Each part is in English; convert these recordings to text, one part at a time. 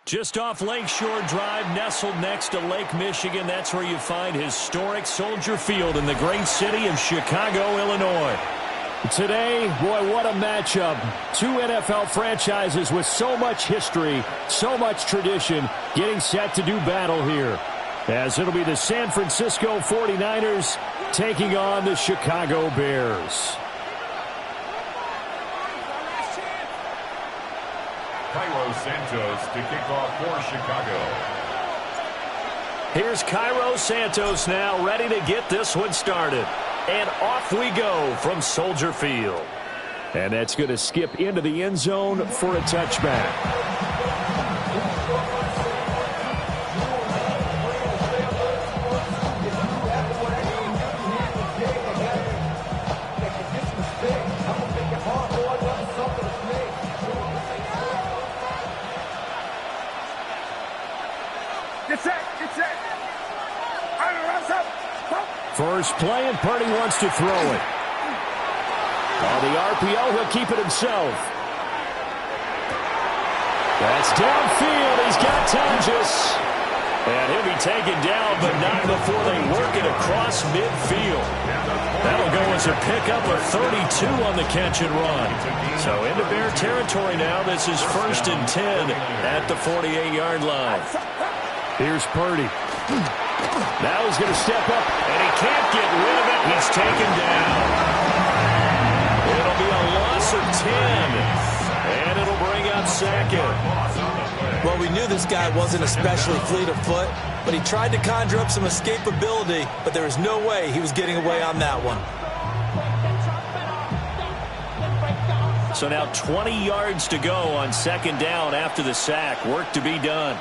Just off Lakeshore Drive, nestled next to Lake Michigan. That's where you find historic Soldier Field in the great city of Chicago, Illinois. Today, boy, what a matchup. Two NFL franchises with so much history, so much tradition, getting set to do battle here. As it'll be the San Francisco 49ers taking on the Chicago Bears. Cairo Santos to kick off for Chicago. Here's Cairo Santos now, ready to get this one started. And off we go from Soldier Field. And that's going to skip into the end zone for a touchback. First play, and Purdy wants to throw it. On the RPO, he'll keep it himself. That's downfield. He's got Tonjes. And he'll be taken down, but not before they work it across midfield. That'll go as a pickup of 32 on the catch and run. So into Bear territory now. This is 1st and 10 at the 48-yard line. Here's Purdy. Now he's going to step up, and he can't get rid of it. He's taken down. It'll be a loss of 10, and it'll bring up 2nd. Well, we knew this guy wasn't especially fleet of foot, but he tried to conjure up some escapability, but there was no way he was getting away on that one. So now 20 yards to go on 2nd down after the sack. Work to be done.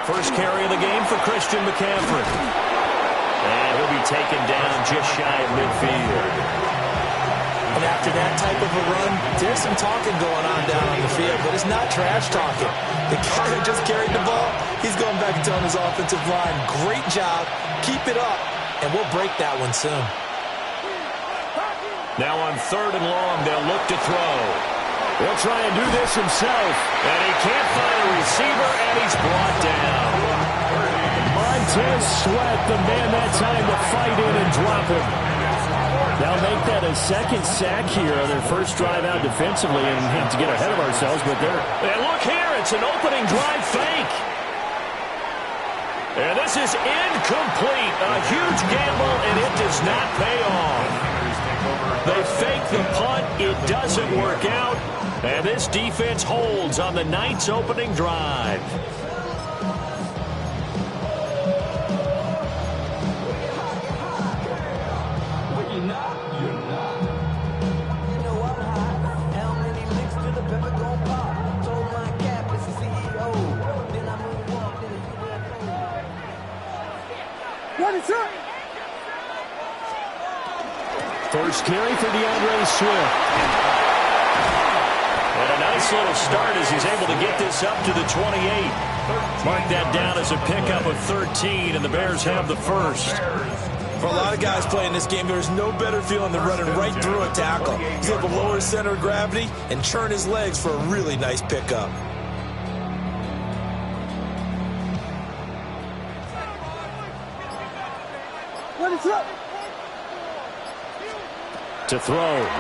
First carry of the game for Christian McCaffrey. And he'll be taken down just shy of midfield. And after that type of a run, there's some talking going on down on the field, but it's not trash talking. The guy that just carried the ball, he's going back and telling his offensive line, great job, keep it up, and we'll break that one soon. Now on 3rd and long, they'll look to throw. He'll try and do this himself. And he can't find a receiver, and he's brought down. Montez Sweat, the man that time to fight in and drop him. They'll make that a 2nd sack here on their first drive out defensively, and have to get ahead of ourselves, but they're... And look here, it's an opening drive fake. And this is incomplete. A huge gamble, and it does not pay off. They fake the punt. It doesn't work out. And this defense holds on the Knights' opening drive. First carry for DeAndre Swift. And a nice little start as he's able to get this up to the 28. Mark that down as a pickup of 13, and the Bears have the first. For a lot of guys playing this game, there's no better feeling than running right through a tackle. He's able to lower his center of gravity and churn his legs for a really nice pickup. To throw,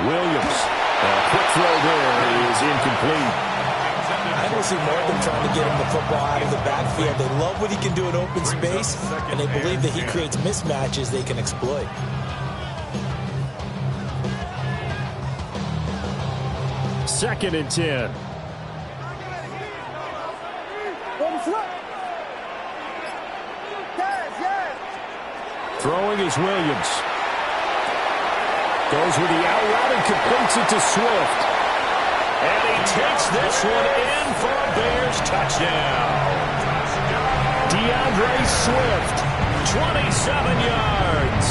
Williams. A quick throw there is incomplete. I don't see more of them trying to get him the football out of the backfield. They love what he can do in open space, and they believe that he creates mismatches they can exploit. Second and 10. Throwing is Williams. Goes with the out route and completes it to Swift. And he takes this one in for a Bears touchdown. DeAndre Swift, 27 yards.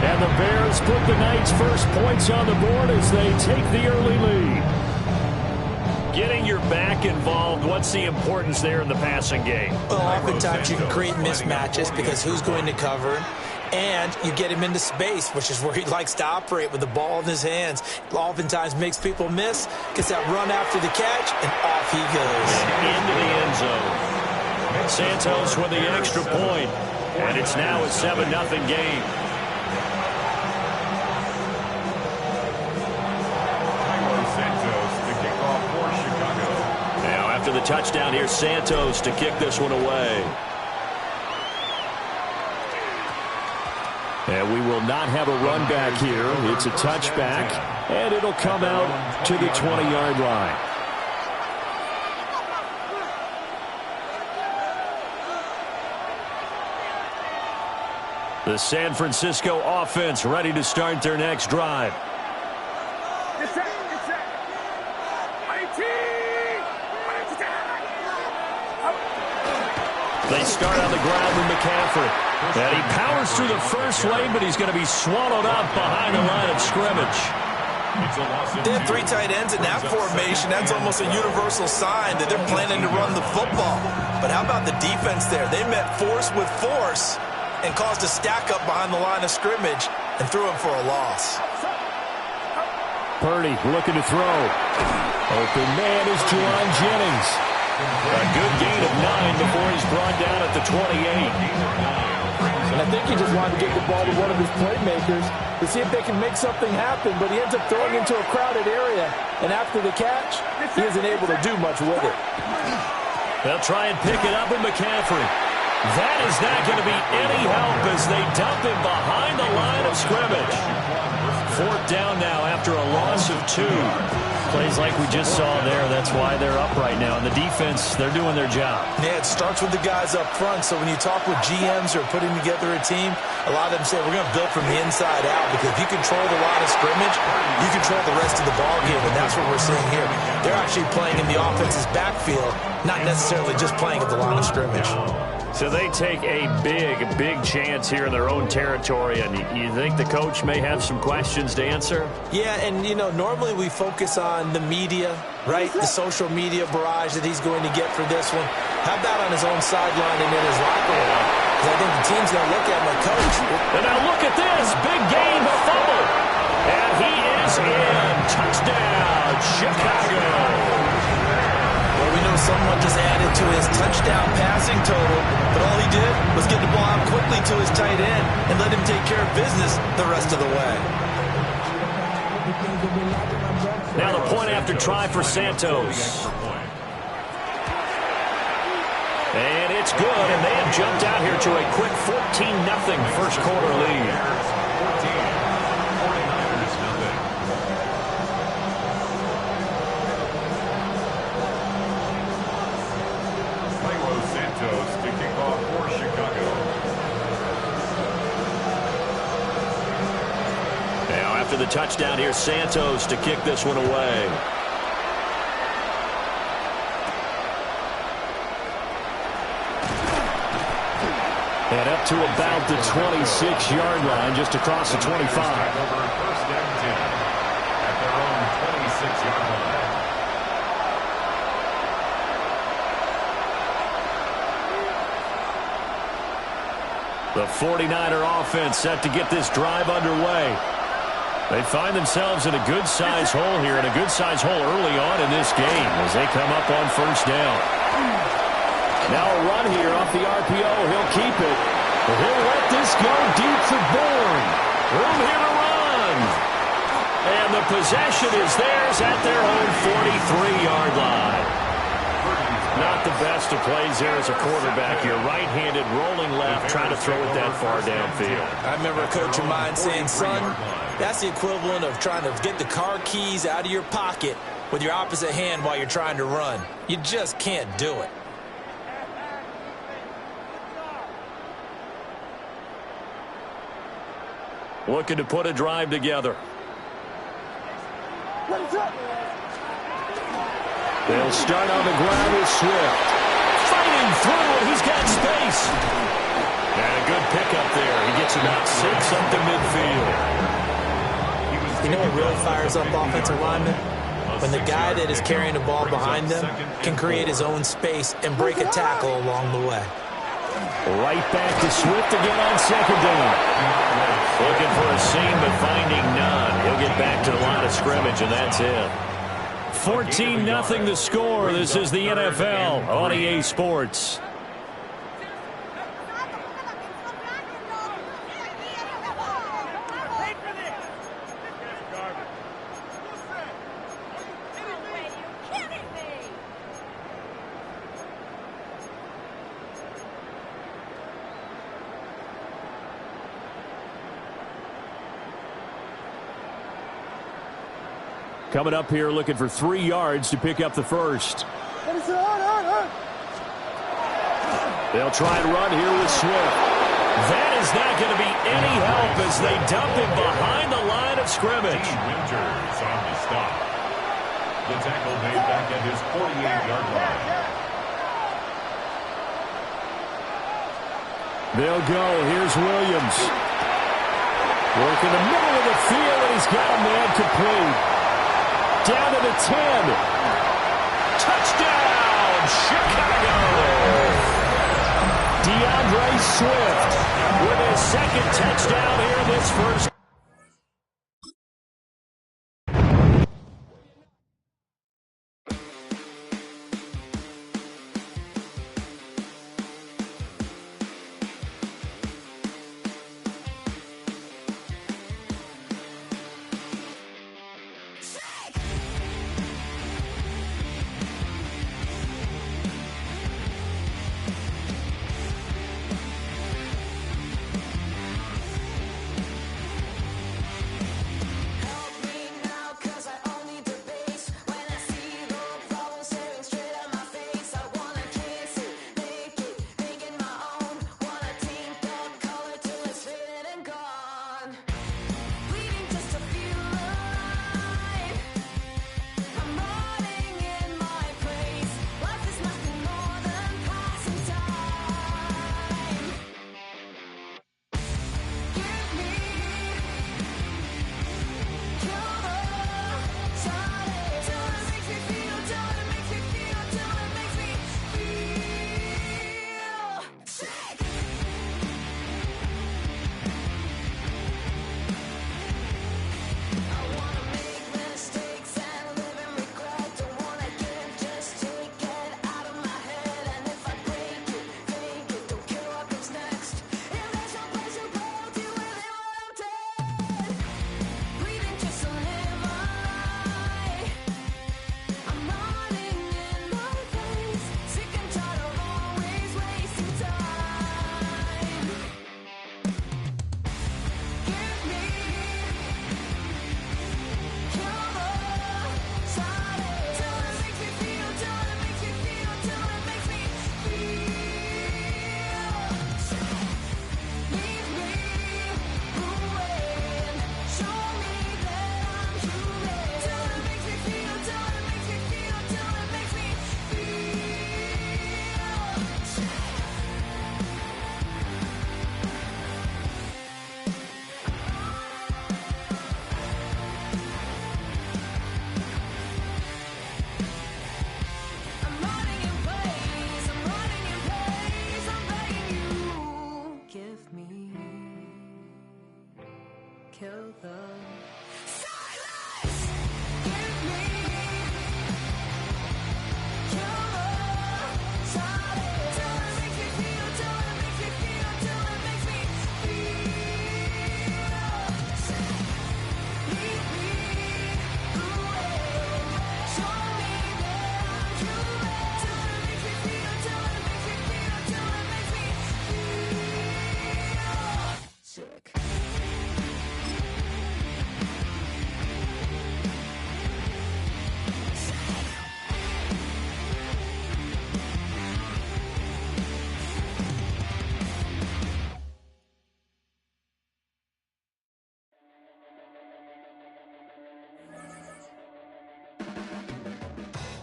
And the Bears put the Knights' first points on the board as they take the early lead. Getting your back involved, what's the importance there in the passing game? Well, oftentimes you can create mismatches because who's going to cover. and you get him into space, which is where he likes to operate with the ball in his hands. Oftentimes makes people miss, gets that run after the catch, and off he goes. Into the end zone. Santos with the extra point, and it's now a 7-0 game. Now after the touchdown, here's Santos to kick this one away. And we will not have a run back here. It's a touchback, and it'll come out to the 20-yard line. The San Francisco offense ready to start their next drive. They start on the ground with McCaffrey. And he powers through the first lane, but he's going to be swallowed up behind the line of scrimmage. They have 3 tight ends in that formation. That's almost a universal sign that they're planning to run the football. But how about the defense there? They met force with force and caused a stack up behind the line of scrimmage and threw him for a loss. Purdy looking to throw. Open man is Juwan Jennings. A good gain of 9 before he's brought down at the 28. And I think he just wanted to get the ball to one of his playmakers to see if they can make something happen, but he ends up throwing into a crowded area. And after the catch, he isn't able to do much with it. They'll try and pick it up with McCaffrey. That is not going to be any help as they dump him behind the line of scrimmage. 4th down now after a loss of 2. Plays like we just saw there. That's why they're up right now. And the defense, they're doing their job. Yeah, it starts with the guys up front. So when you talk with GMs who are putting together a team, a lot of them say, we're going to build from the inside out, because if you control the line of scrimmage, you control the rest of the ball game, and that's what we're seeing here. They're actually playing in the offense's backfield, not necessarily just playing at the line of scrimmage. So they take a big chance here in their own territory, and you think the coach may have some questions to answer? Yeah, and, you know, normally we focus on the media, right? The social media barrage that he's going to get for this one. How about on his own sideline and in his locker room? Because I think the team's going to look at my coach. And now look at this. Big game, a fumble. And he is in. Touchdown, Chicago. Well, we know someone just added to his touchdown passing total, but all he did was get the ball out quickly to his tight end and let him take care of business the rest of the way. Now the point after try for Santos. And it's good, and they have jumped out here to a quick 14-0 first quarter lead. After the touchdown, here's Santos to kick this one away. And up to about the 26-yard line, just across the 25. First down 10 at their own 26-yard line. The 49er offense set to get this drive underway. They find themselves in a good-sized hole here, and a good-sized hole early on in this game as they come up on first down. Now a run here off the RPO. He'll keep it. But he'll let this go deep for Bourne. Room here to run. And the possession is theirs at their own 43-yard line. Not the best of plays there as a quarterback. You're right-handed, rolling left, trying to throw it that far downfield. I remember a coach of mine saying, son, that's the equivalent of trying to get the car keys out of your pocket with your opposite hand while you're trying to run. You just can't do it. Looking to put a drive together. They'll start on the ground with Swift. Fighting through, and he's got space. And a good pickup there. He gets about 6 up the midfield. You know what really fires up offensive linemen? When the guy that is carrying the ball behind them can create his own space and break a tackle along the way. Right back to Swift again on second down. Looking for a seam, but finding none. He'll get back to the line of scrimmage, and that's it. 14-0 the score. This is the NFL on EA Sports. Coming up here looking for 3 yards to pick up the first. They'll try and run here with Swift. That is not going to be any help as they dump him behind the line of scrimmage. Winters on the stop. The tackle made back at his 48-yard line. They'll go. Here's Williams. Working the middle of the field, and he's got a man complete. Down to the 10. Touchdown, Chicago! DeAndre Swift With his second touchdown here in this first.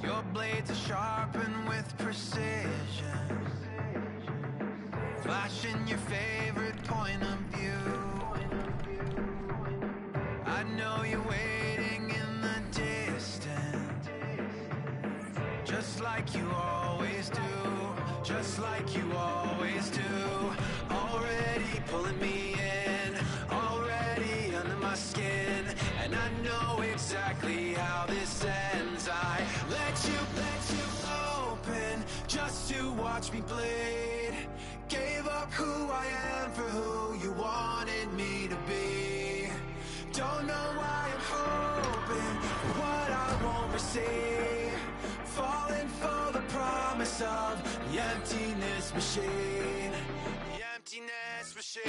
Your blades are sharpened with precision, flashing your favorite point of view. I know you're waiting in the distance, just like you always do. just like you always do. Already pulling me in, already under my skin, and I know exactly how this ends. I let you open just to watch me bleed. Gave up who I am for who you wanted me to be. Don't know why I'm hoping for what I won't receive. Falling for the promise of the emptiness machine. The emptiness machine.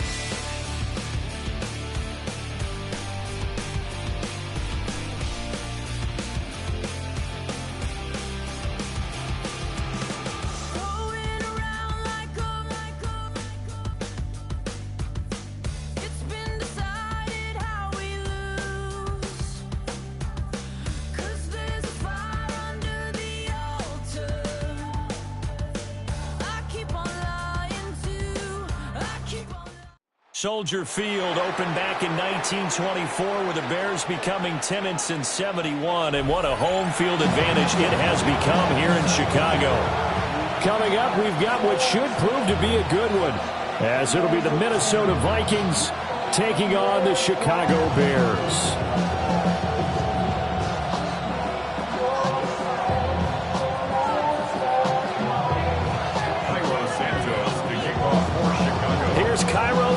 Soldier Field opened back in 1924 with the Bears becoming tenants in 71, and what a home field advantage it has become here in Chicago. Coming up, we've got what should prove to be a good one, as it'll be the Minnesota Vikings taking on the Chicago Bears.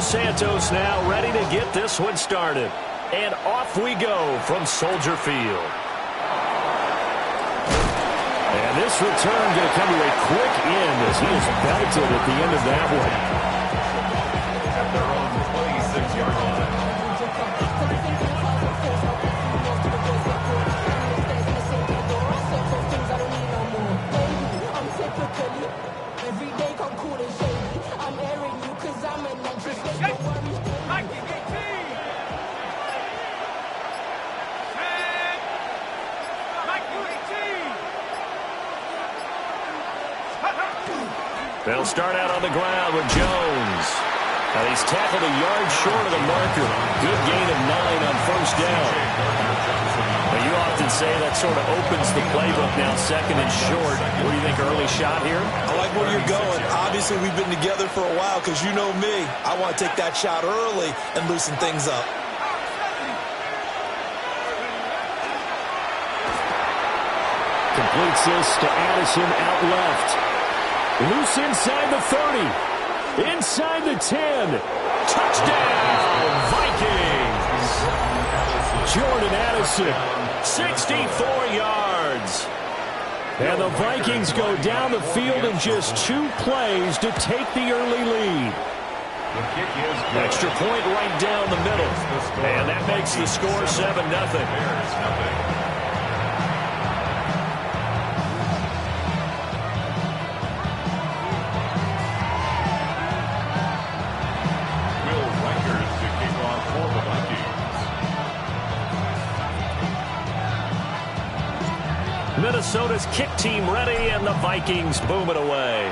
Santos now ready to get this one started. And off we go from Soldier Field. And this return going to come to a quick end as he is belted at the end of that one. At their own 26-yard line. They'll start out on the ground with Jones. Now he's tackled a yard short of the marker. Good gain of 9 on first down. Now you often say that sort of opens the playbook now, second and short. What do you think, early shot here? I like where you're going. Obviously, we've been together for a while because you know me. I want to take that shot early and loosen things up. Completes this to Addison out left. Loose inside the 30. Inside the 10. Touchdown, Vikings! Jordan Addison. 64 yards. And the Vikings go down the field in just 2 plays to take the early lead. Extra point right down the middle. And that makes the score 7-0. Minnesota's kick team ready, and the Vikings boom it away.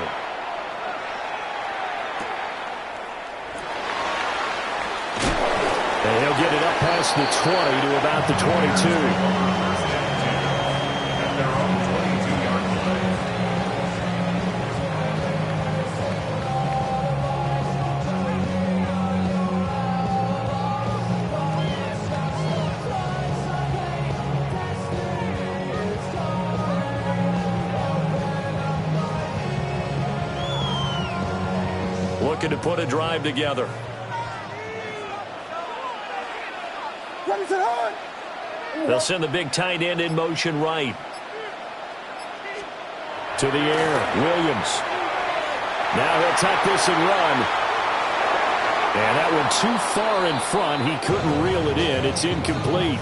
And he'll get it up past the 20 to about the 22. Looking to put a drive together. They'll send the big tight end in motion right. To the air, Williams. Now he'll tuck this and run. And that one too far in front. He couldn't reel it in. It's incomplete.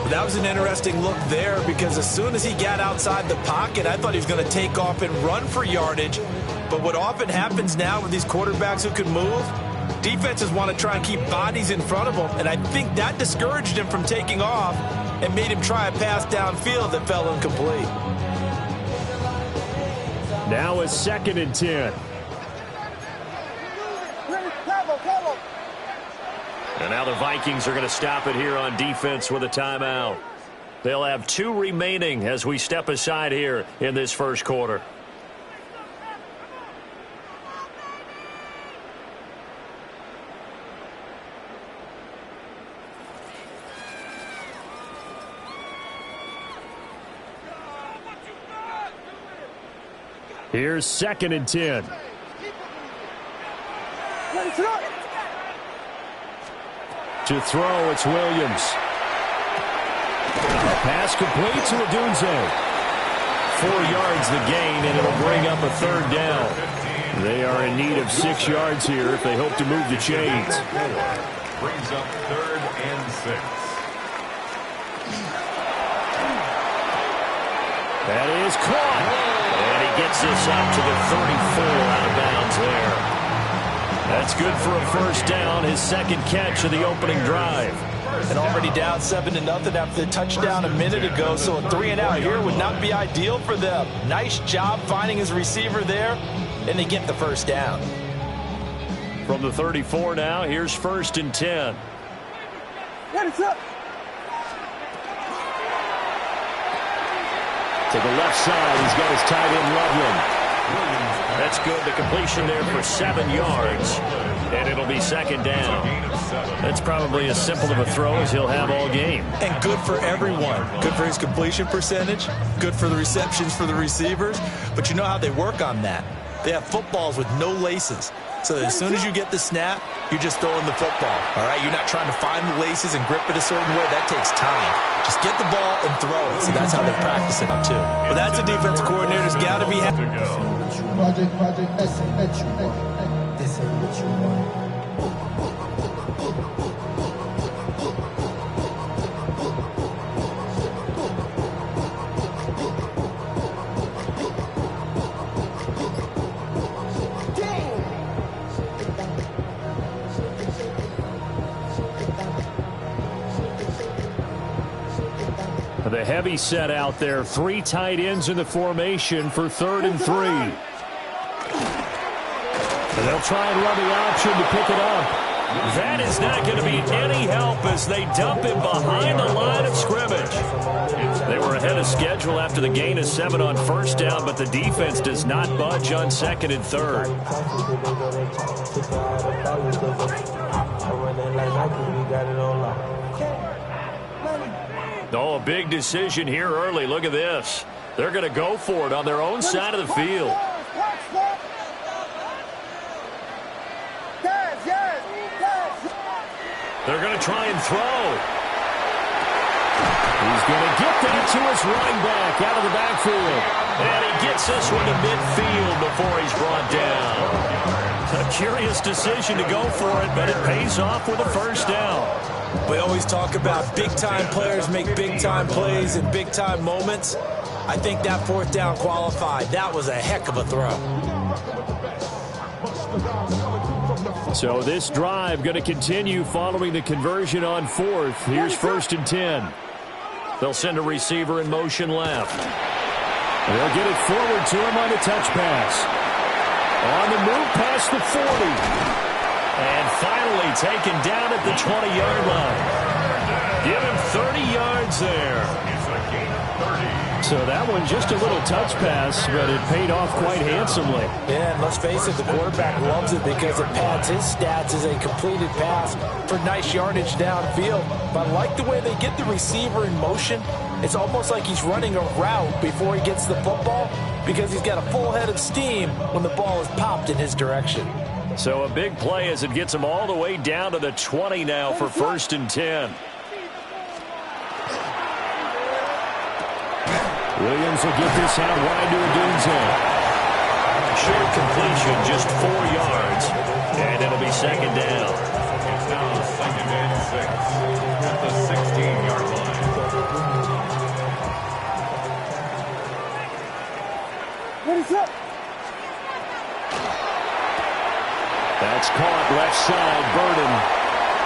That was an interesting look there because as soon as he got outside the pocket, I thought he was going to take off and run for yardage. But what often happens now with these quarterbacks who can move, defenses want to try and keep bodies in front of them, and I think that discouraged him from taking off and made him try a pass downfield that fell incomplete. Now a 2nd and 10. And now the Vikings are going to stop it here on defense with a timeout. They'll have 2 remaining as we step aside here in this first quarter. Here's 2nd and 10. To throw, it's Williams. A pass complete to Odunze. 4 yards the gain, and it'll bring up a 3rd down. They are in need of 6 yards here if they hope to move the chains. Brings up 3rd and 6. That is caught. And he gets this up to the 34 out of bounds there. That's good for a 1st down, his 2nd catch of the opening drive. And already down 7-0 after the touchdown a minute ago, so a 3-and-out here would not be ideal for them. Nice job finding his receiver there, and they get the 1st down. From the 34 now, here's 1st and 10. To the left side, he's got his tight end Loveland. That's good. The completion there for 7 yards. And it'll be 2nd down. That's probably as simple of a throw as he'll have all game. And good for everyone. Good for his completion percentage. Good for the receptions for the receivers. But you know how they work on that. They have footballs with no laces. So that as soon as you get the snap, you're just throwing the football. All right? You're not trying to find the laces and grip it a certain way. That takes time. Just get the ball and throw it. So that's how they practice it too. But that's a defense coordinator's got to be happy. Project, this ain't what you want. The heavy set out there. 3 tight ends in the formation for 3rd and 3. And they'll try and run the option to pick it up. That is not going to be any help as they dump him behind the line of scrimmage. They were ahead of schedule after the gain of 7 on 1st down, but the defense does not budge on 2nd and 3rd. Oh, a big decision here early. Look at this. They're going to go for it on their own side of the field. They're going to try and throw. He's going to get that to his running back out of the backfield. And he gets this one to midfield before he's brought down. A curious decision to go for it, but it pays off with a 1st down. We always talk about big-time players make big-time plays in big-time moments. I think that 4th down qualified. That was a heck of a throw. So this drive going to continue following the conversion on 4th. Here's 1st and 10. They'll send a receiver in motion left. They'll get it forward to him on the touch pass. On the move past the 40. And finally taken down at the 20-yard line. Give him 30 yards there. So that one just a little touch pass, but it paid off quite handsomely. Yeah, and let's face it, the quarterback loves it because it pads his stats as a completed pass for nice yardage downfield. But I like the way they get the receiver in motion. It's almost like he's running a route before he gets the football because he's got a full head of steam when the ball is popped in his direction. So a big play as it gets him all the way down to the 20 now for 1st and 10. Williams will get this out wide to Odunze. Short completion, just 4 yards. And it'll be 2nd down. It's now 2nd and 6 at the 16-yard line. What is up? That's caught left side, Burden.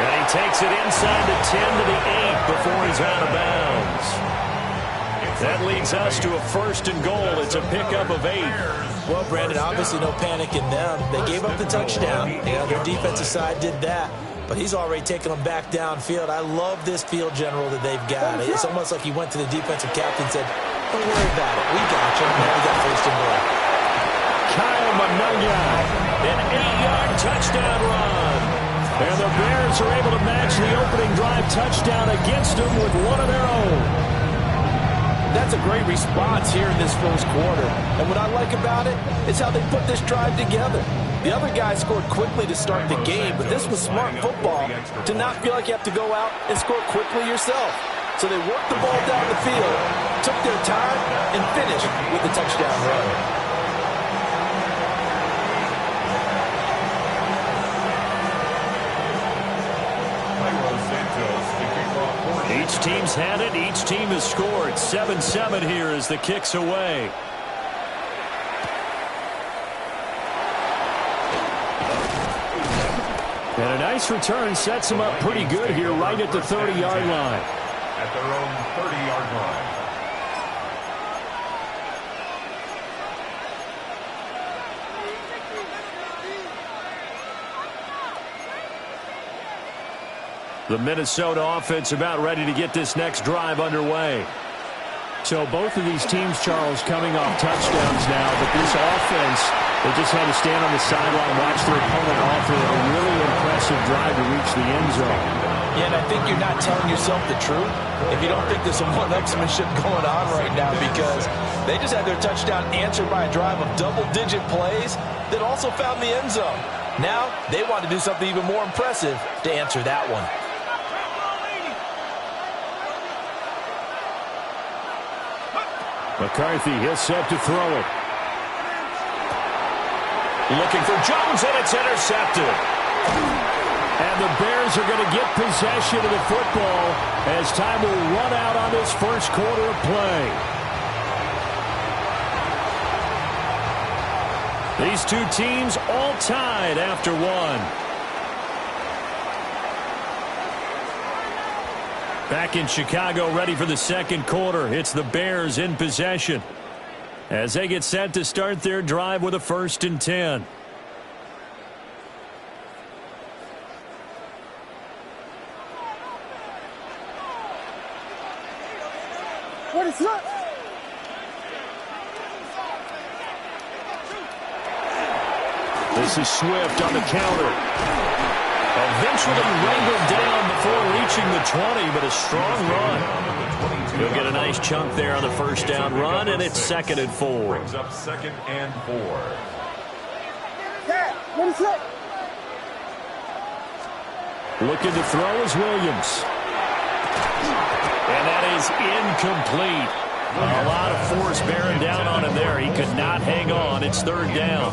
And he takes it inside the 10 to the 8 before he's out of bounds. That leads us to a 1st and goal. It's a pickup of 8. Well, Brandon, obviously no panic in them. They gave up the touchdown. You know, their defensive side did that. But he's already taken them back downfield. I love this field general that they've got. It's almost like he went to the defensive captain and said, don't worry about it. We got you. Now we got 1st and goal. Kyle Monaglia. An 8-yard touchdown run. And the Bears are able to match the opening drive touchdown against them with one of their own. That's a great response here in this first quarter. And what I like about it is how they put this drive together. The other guy scored quickly to start the game, but this was smart football to not feel like you have to go out and score quickly yourself. So they worked the ball down the field, took their time, and finished with a touchdown run. Each team's had it. Each team has scored. 7-7 here as the kick's away. And a nice return sets them up pretty good here right at the 30-yard line. At their own 30-yard line. The Minnesota offense about ready to get this next drive underway. So both of these teams, Charles, coming off touchdowns now, but this offense, they just had to stand on the sideline, watch their opponent offer a really impressive drive to reach the end zone. Yeah, and I think you're not telling yourself the truth if you don't think there's some one-upsmanship going on right now, because they just had their touchdown answered by a drive of double-digit plays that also found the end zone. Now they want to do something even more impressive to answer that one. McCarthy, he'll set to throw it. Looking for Jones, and it's intercepted. And the Bears are going to get possession of the football as time will run out on this first quarter of play. These two teams all tied after one. Back in Chicago, ready for the second quarter. It's the Bears in possession as they get set to start their drive with a 1st and 10. What is that? This is Swift on the counter. Eventually wrangled down before reaching the 20, but a strong run. He'll get a nice chunk there on the first down run, and it's 2nd and 4. Brings up 2nd and 4. What is that? Looking to throw is Williams. And that is incomplete. A lot of force bearing down on him there. He could not hang on. It's 3rd down.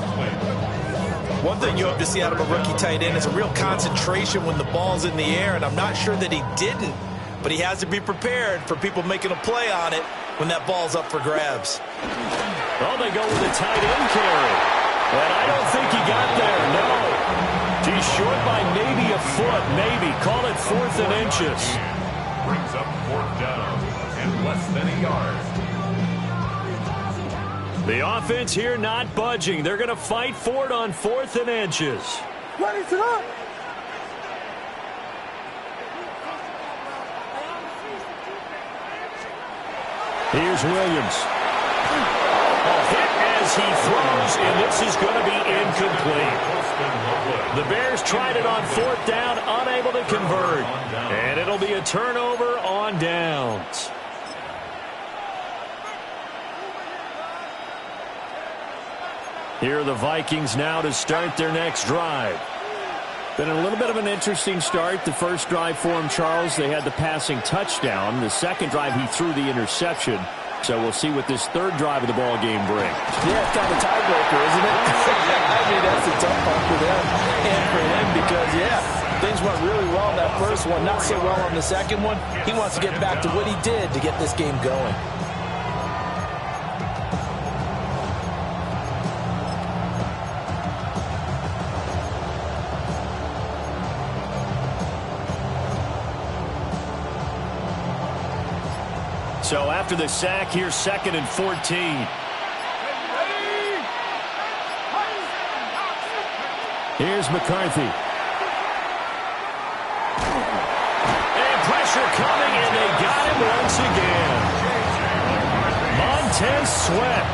One thing you hope to see out of a rookie tight end is a real concentration when the ball's in the air, and I'm not sure that he didn't, but he has to be prepared for people making a play on it when that ball's up for grabs. Well, they go with a tight end carry. And I don't think he got there, no. He's short by maybe a foot, maybe. Call it 4th and inches. Brings up 4th down and less than a yard. The offense here not budging. They're going to fight for it on 4th and inches. What is that? Here's Williams. A hit as he throws, and this is going to be incomplete. The Bears tried it on 4th down, unable to convert. And it'll be a turnover on downs. Here are the Vikings now to start their next drive. Been a little bit of an interesting start. The first drive for him, Charles, they had the passing touchdown. The second drive, he threw the interception. So we'll see what this third drive of the ball game brings. Yeah, it's kind of a tiebreaker, isn't it? I mean, that's a tough one for them and for him because, yeah, things went really well in that first one, not so well on the second one. He wants to get back to what he did to get this game going. So after the sack, here's 2nd and 14. Here's McCarthy. And pressure coming, and they got him once again. Montez Sweat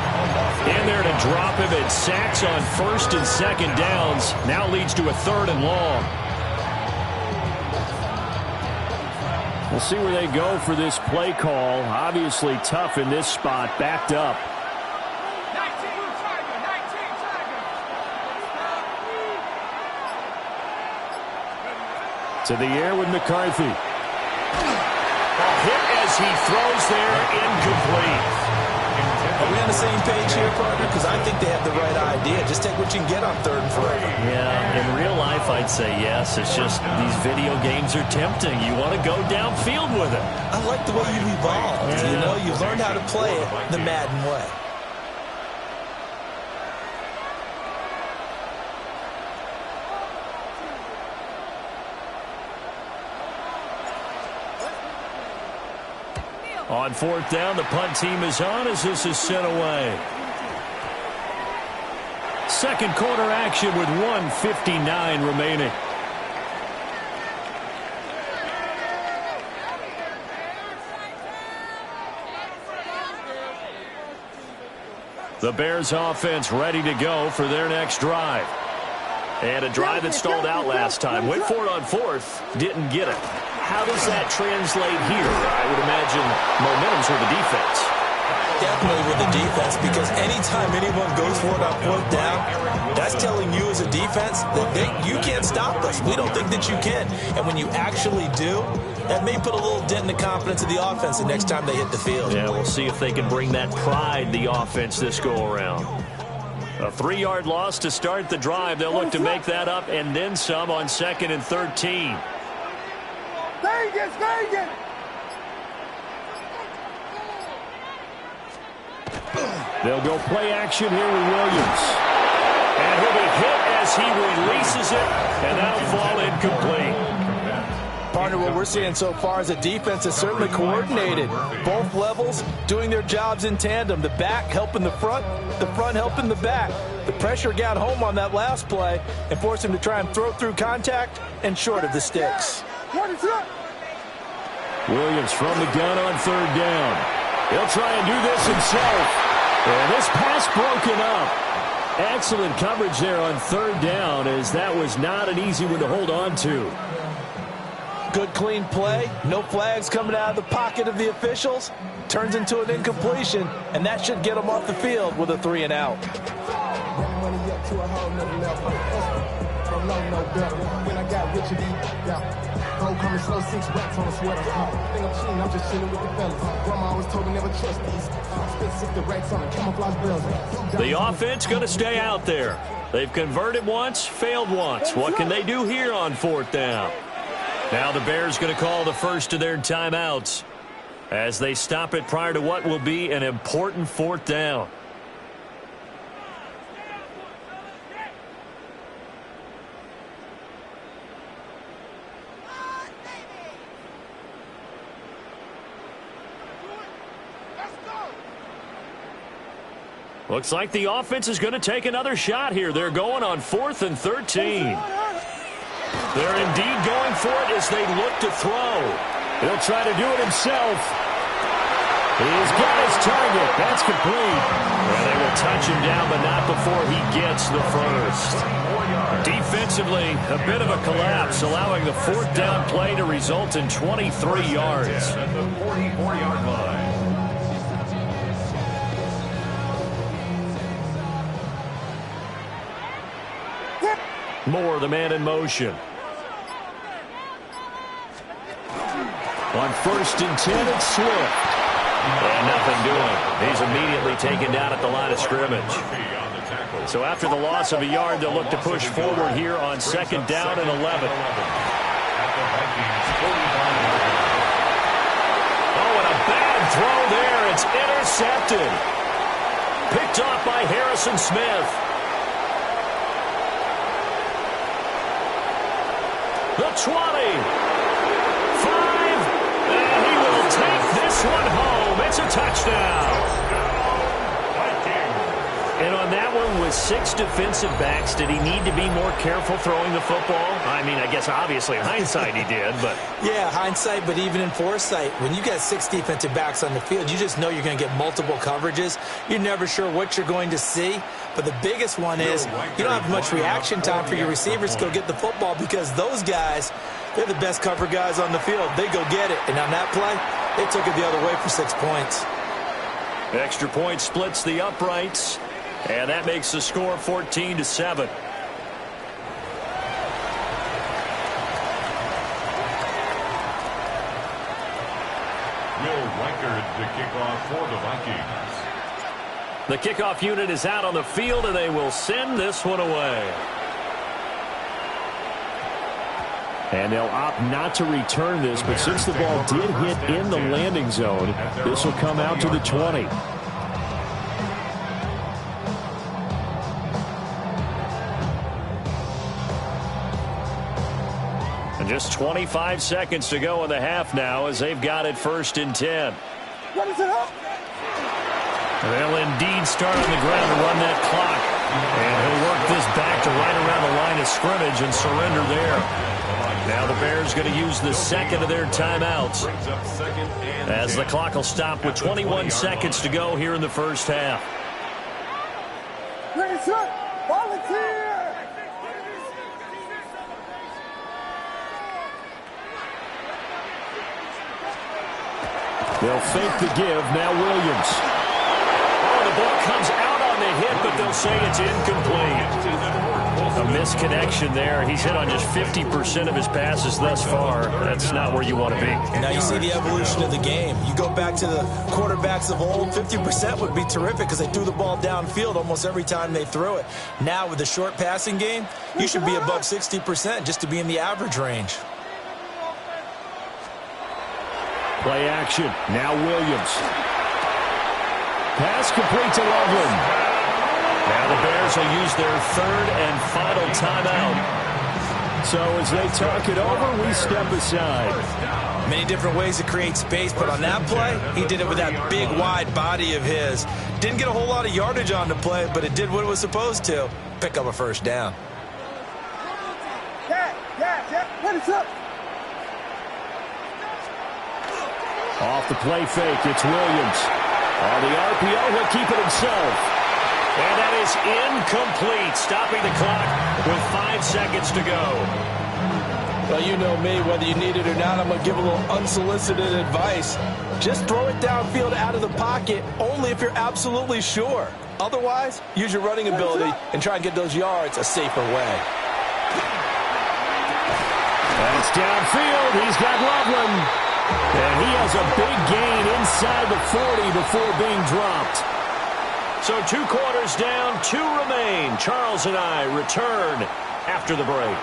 in there to drop him, and sacks on 1st and 2nd downs. Now leads to a 3rd and long. We'll see where they go for this play call. Obviously tough in this spot, backed up. To the air with McCarthy. Hit as he throws there, incomplete. Are we on the same page here, partner? Because I think they have the right idea. Just take what you can get on 3rd and forever. Yeah, in real life, I'd say yes. It's just these video games are tempting. You want to go downfield with it. I like the way you've evolved. Yeah. You know, you've learned how to play it the Madden way. On 4th down, the punt team is on as this is sent away. Second quarter action with 1:59 remaining. The Bears offense ready to go for their next drive. And a drive that stalled out last time. Went for it on 4th, didn't get it. How does that translate here? I would imagine momentum's with the defense. Definitely with the defense, because anytime anyone goes for it on 4th down, that's telling you as a defense that you can't stop us. We don't think that you can. And when you actually do, that may put a little dent in the confidence of the offense the next time they hit the field. Yeah, we'll see if they can bring that pride, the offense, this go-around. A 3-yard loss to start the drive. They'll look to make that up and then some on 2nd and 13. They'll go play action here with Williams. And he'll be hit as he releases it, and that'll fall incomplete. Partner, what we're seeing so far is a defense is certainly coordinated. Both levels doing their jobs in tandem. The back helping the front helping the back. The pressure got home on that last play and forced him to try and throw through contact and short of the sticks. Williams from the gun on 3rd down. He'll try and do this himself. And this pass broken up. Excellent coverage there on 3rd down, as that was not an easy one to hold on to. Good clean play. No flags coming out of the pocket of the officials. Turns into an incompletion, and that should get them off the field with a 3 and out. The offense going to stay out there. They've converted once, failed once. What can they do here on 4th down? Now the Bears going to call the first of their timeouts as they stop it prior to what will be an important 4th down. Looks like the offense is going to take another shot here. They're going on 4th and 13. They're indeed going for it as they look to throw. He'll try to do it himself. He's got his target. That's complete. Well, they will touch him down, but not before he gets the first. Defensively, a bit of a collapse, allowing the 4th down play to result in 23 yards. At the 44-yard line. Moore, the man in motion. On 1st and 10, it's Swift. And nothing doing. He's immediately taken down at the line of scrimmage. So after the loss of a yard, they'll look to push forward here on 2nd down and 11. Oh, and a bad throw there. It's intercepted. Picked off by Harrison Smith. The 20. 5. And he will take this one home. It's a touchdown. And on on that one with 6 defensive backs. Did he need to be more careful throwing the football? I mean, I guess obviously in hindsight he did, but... Yeah, hindsight, but even in foresight, when you got 6 defensive backs on the field, you just know you're going to get multiple coverages. You're never sure what you're going to see. But the biggest one is you don't have much reaction time for your receivers to go get the football because those guys, they're the best cover guys on the field. They go get it. And on that play, they took it the other way for 6 points. Extra point splits the uprights, and that makes the score 14-7. Will Reichard to kick off for the Vikings. The kickoff unit is out on the field, and they will send this one away. And they'll opt not to return this, but since the ball did hit in the landing zone, this will come out to the 20. And just 25 seconds to go in the half now as they've got it 1st and 10. What is it up? They'll indeed start on the ground to run that clock. And he'll work this back to right around the line of scrimmage and surrender there. Now the Bears going to use the second of their timeouts as the clock will stop with 21 seconds to go here in the first half. Ready, set, volunteer! They'll fake the give. Now Williams. Oh, the ball comes out on the hit, but they'll say it's incomplete. A misconnection there. He's hit on just 50% of his passes thus far. That's not where you want to be. Now you see the evolution of the game. You go back to the quarterbacks of old, 50% would be terrific because they threw the ball downfield almost every time they threw it. Now with the short passing game, you should be above 60% just to be in the average range. Play action. Now Williams. Pass complete to Loveland. Now the Bears will use their 3rd and final timeout. So as they talk it over, we step aside. Many different ways to create space, but on that play, he did it with that big, wide body of his. Didn't get a whole lot of yardage on the play, but it did what it was supposed to. Pick up a 1st down. Yeah. Ready, set. Off the play fake, it's Williams. On the RPO, he'll keep it himself. And that is incomplete, stopping the clock with 5 seconds to go. Well, you know me, whether you need it or not, I'm going to give a little unsolicited advice. Just throw it downfield out of the pocket, only if you're absolutely sure. Otherwise, use your running ability and try and get those yards a safer way. And it's downfield. He's got Loveland. And he has a big gain inside the 40 before being dropped. So 2 quarters down, 2 remain. Charles and I return after the break.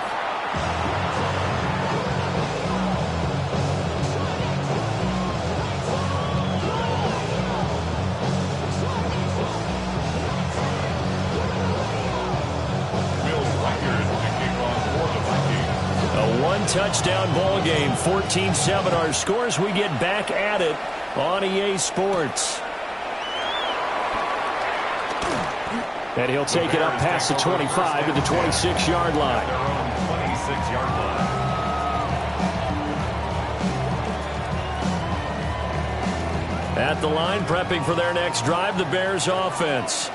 Will Reichard to kick off for the Vikings. A 1-touchdown ball game, 14-7 our scores. We get back at it on EA Sports. And he'll take it up past the 25 to the 26-yard line. Their own 26-yard line. At the line, prepping for their next drive, the Bears offense.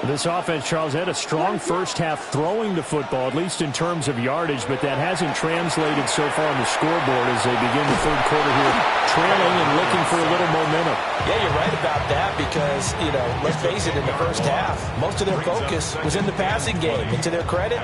This offense, Charles, had a strong first half throwing the football, at least in terms of yardage, but that hasn't translated so far on the scoreboard as they begin the 3rd quarter here, trailing and looking for a little momentum. Yeah, you're right about that because, let's face it, in the first half, most of their focus was in the passing game. And to their credit,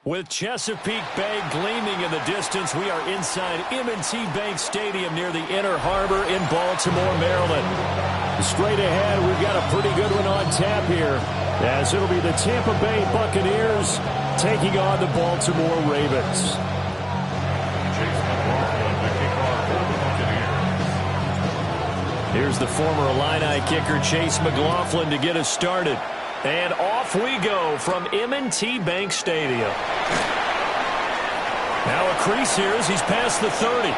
With Chesapeake Bay gleaming in the distance, we are inside M&T Bank Stadium near the Inner Harbor in Baltimore, Maryland. Straight ahead, we've got a pretty good one on tap here, as it'll be the Tampa Bay Buccaneers taking on the Baltimore Ravens. Chase McLaughlin to kick off for the Buccaneers. Here's the former Illini kicker, Chase McLaughlin, to get us started. And off we go from M&T Bank Stadium. Now a crease here as he's past the 30.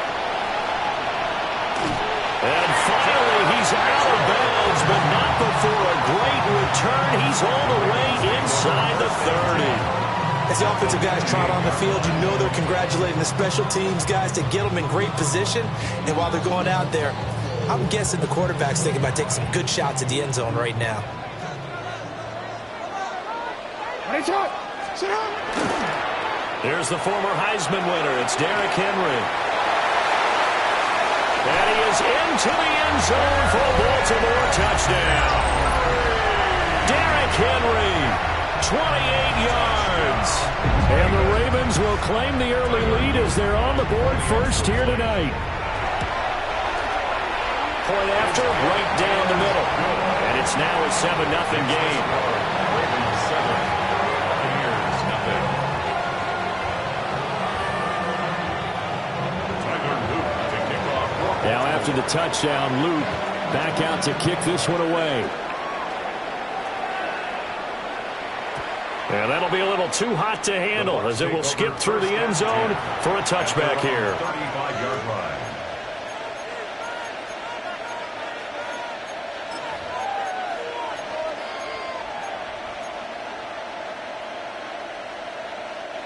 And finally, he's out of bounds, but not before a great return. He's all the way inside the 30. As the offensive guys trot on the field, you know they're congratulating the special teams guys to get them in great position. And while they're going out there, I'm guessing the quarterback's thinking about taking some good shots at the end zone right now. There's the former Heisman winner. It's Derrick Henry. And he is into the end zone for a Baltimore touchdown. Derrick Henry 28 yards. And the Ravens will claim the early lead as they're on the board first here tonight. Point after, right down the middle. And it's now a 7-0 game. Ravens 7, Buccaneers nothing. Tyler Luke to kick off. Now after the touchdown, Luke back out to kick this one away. And that'll be a little too hot to handle as it will skip through the end zone for a touchback here. 35-yard line.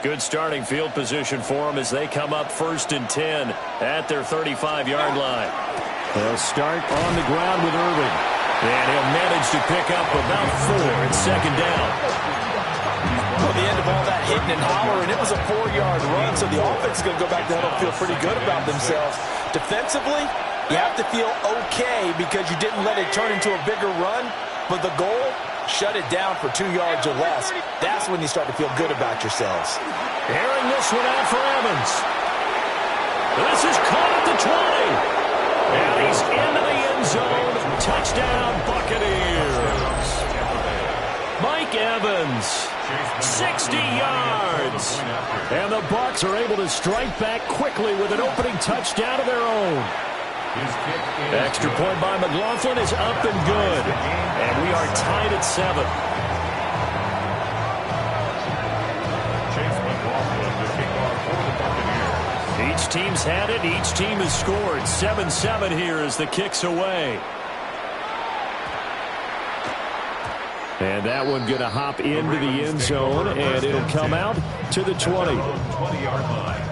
Good starting field position for them as they come up 1st and 10 at their 35-yard line. They'll start on the ground with Irving. And he'll manage to pick up about 4 in 2nd down. Well, the end of all that hitting and hollering, it was a 4-yard run, so the offense is going to go back to huddle and feel pretty good about themselves. Defensively, you have to feel okay because you didn't let it turn into a bigger run, but the goal, shut it down for 2 yards or less. That's when you start to feel good about yourselves. Airing this one out for Evans. This is caught at the 20. And he's into the end zone. Touchdown, Buccaneers. Mike Evans, 60 yards. And the Bucs are able to strike back quickly with an opening touchdown of their own. Extra point by McLaughlin is up and good. And we are tied at 7. Chase McLaughlin to kick off for the Buccaneers. Each team's had it. Each team has scored. 7-7 here as the kick's away. And that one going to hop into the end zone, and it'll come out to the 20. 20-yard line.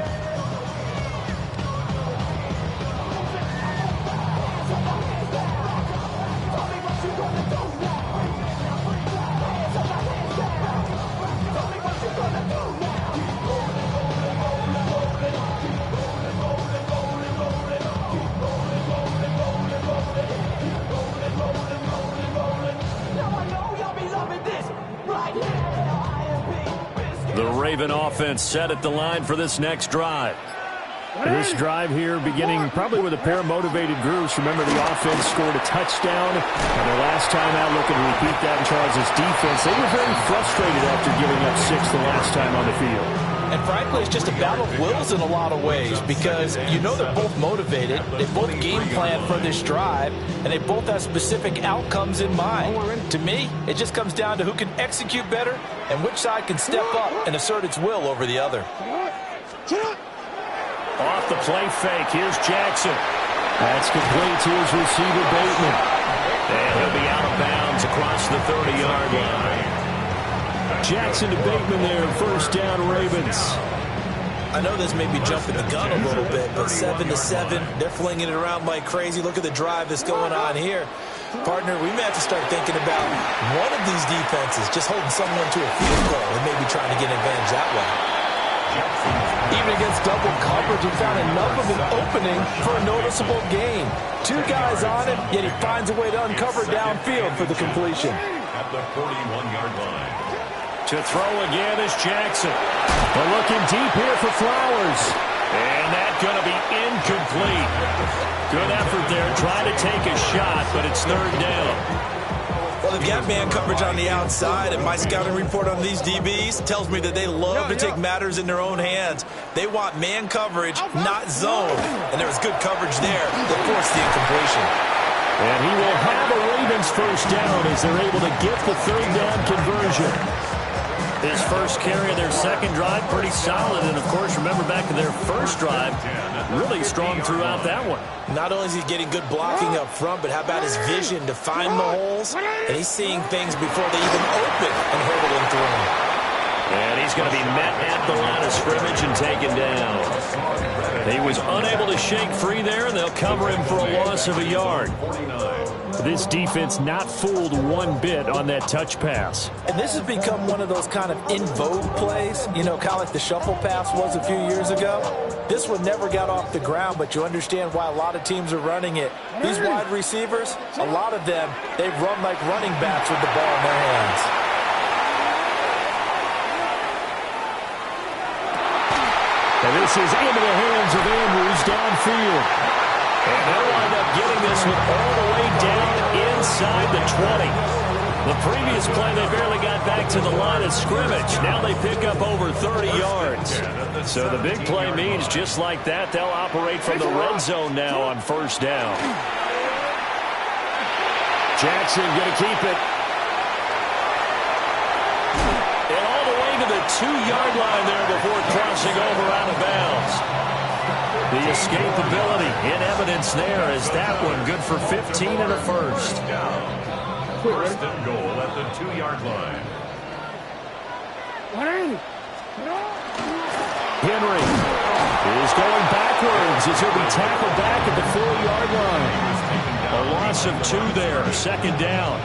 The Raven offense set at the line for this next drive. This drive here beginning probably with a pair of motivated groups. Remember, the offense scored a touchdown, and their last time out looking to repeat that in Charles' defense. They were very frustrated after giving up 6 the last time on the field. And frankly, it's just a battle of wills in a lot of ways because you know they're both motivated, they both game plan for this drive, and they both have specific outcomes in mind. To me, it just comes down to who can execute better and which side can step up and assert its will over the other. Off the play fake, here's Jackson. That's complete to his receiver, Bateman. And he'll be out of bounds across the 30-yard line. Jackson to Bateman there, 1st down Ravens. I know this may be jumping the gun a little bit, but 7-7, they're flinging it around like crazy. Look at the drive that's going on here. Partner, we may have to start thinking about one of these defenses just holding someone to a field goal and maybe trying to get an advantage that way. Even against double coverage, he found enough of an opening for a noticeable gain. 2 guys on him, yet he finds a way to uncover downfield for the completion. At the 41-yard line. To throw again is Jackson. But looking deep here for Flowers. And that's going to be incomplete. Good effort there, trying to take a shot, but it's 3rd down. Well, they've got man coverage on the outside, and my scouting report on these DBs tells me that they love to take matters in their own hands. They want man coverage, not zone. And there was good coverage there that forced the incompletion. And he will have a Ravens 1st down as they're able to get the 3rd down conversion. His first carry of their 2nd drive, pretty solid. And, of course, remember back to their 1st drive, really strong throughout that one. Not only is he getting good blocking up front, but how about his vision to find the holes? And he's seeing things before they even open and hurdling through them. And he's going to be met at the line of scrimmage and taken down. He was unable to shake free there, and they'll cover him for a loss of a yard. This defense not fooled one bit on that touch pass. And this has become one of those kind of in vogue plays, you know, kind of like the shuffle pass was a few years ago. This one never got off the ground, but you understand why a lot of teams are running it. These wide receivers, a lot of them, they run like running backs with the ball in their hands. And this is into the hands of Andrews downfield. And they'll wind up getting this one all the way down inside the 20. The previous play, they barely got back to the line of scrimmage. Now they pick up over 30 yards. So the big play means just like that, they'll operate from the red zone now on first down. Jackson going to keep it. And all the way to the 2-yard line there before crossing over out of bounds. The escapability in evidence there as that one good for 15 and a first. First and goal at the 2-yard line. Henry is going backwards as he'll be tackled back at the 4-yard line. A loss of 2 there, second down.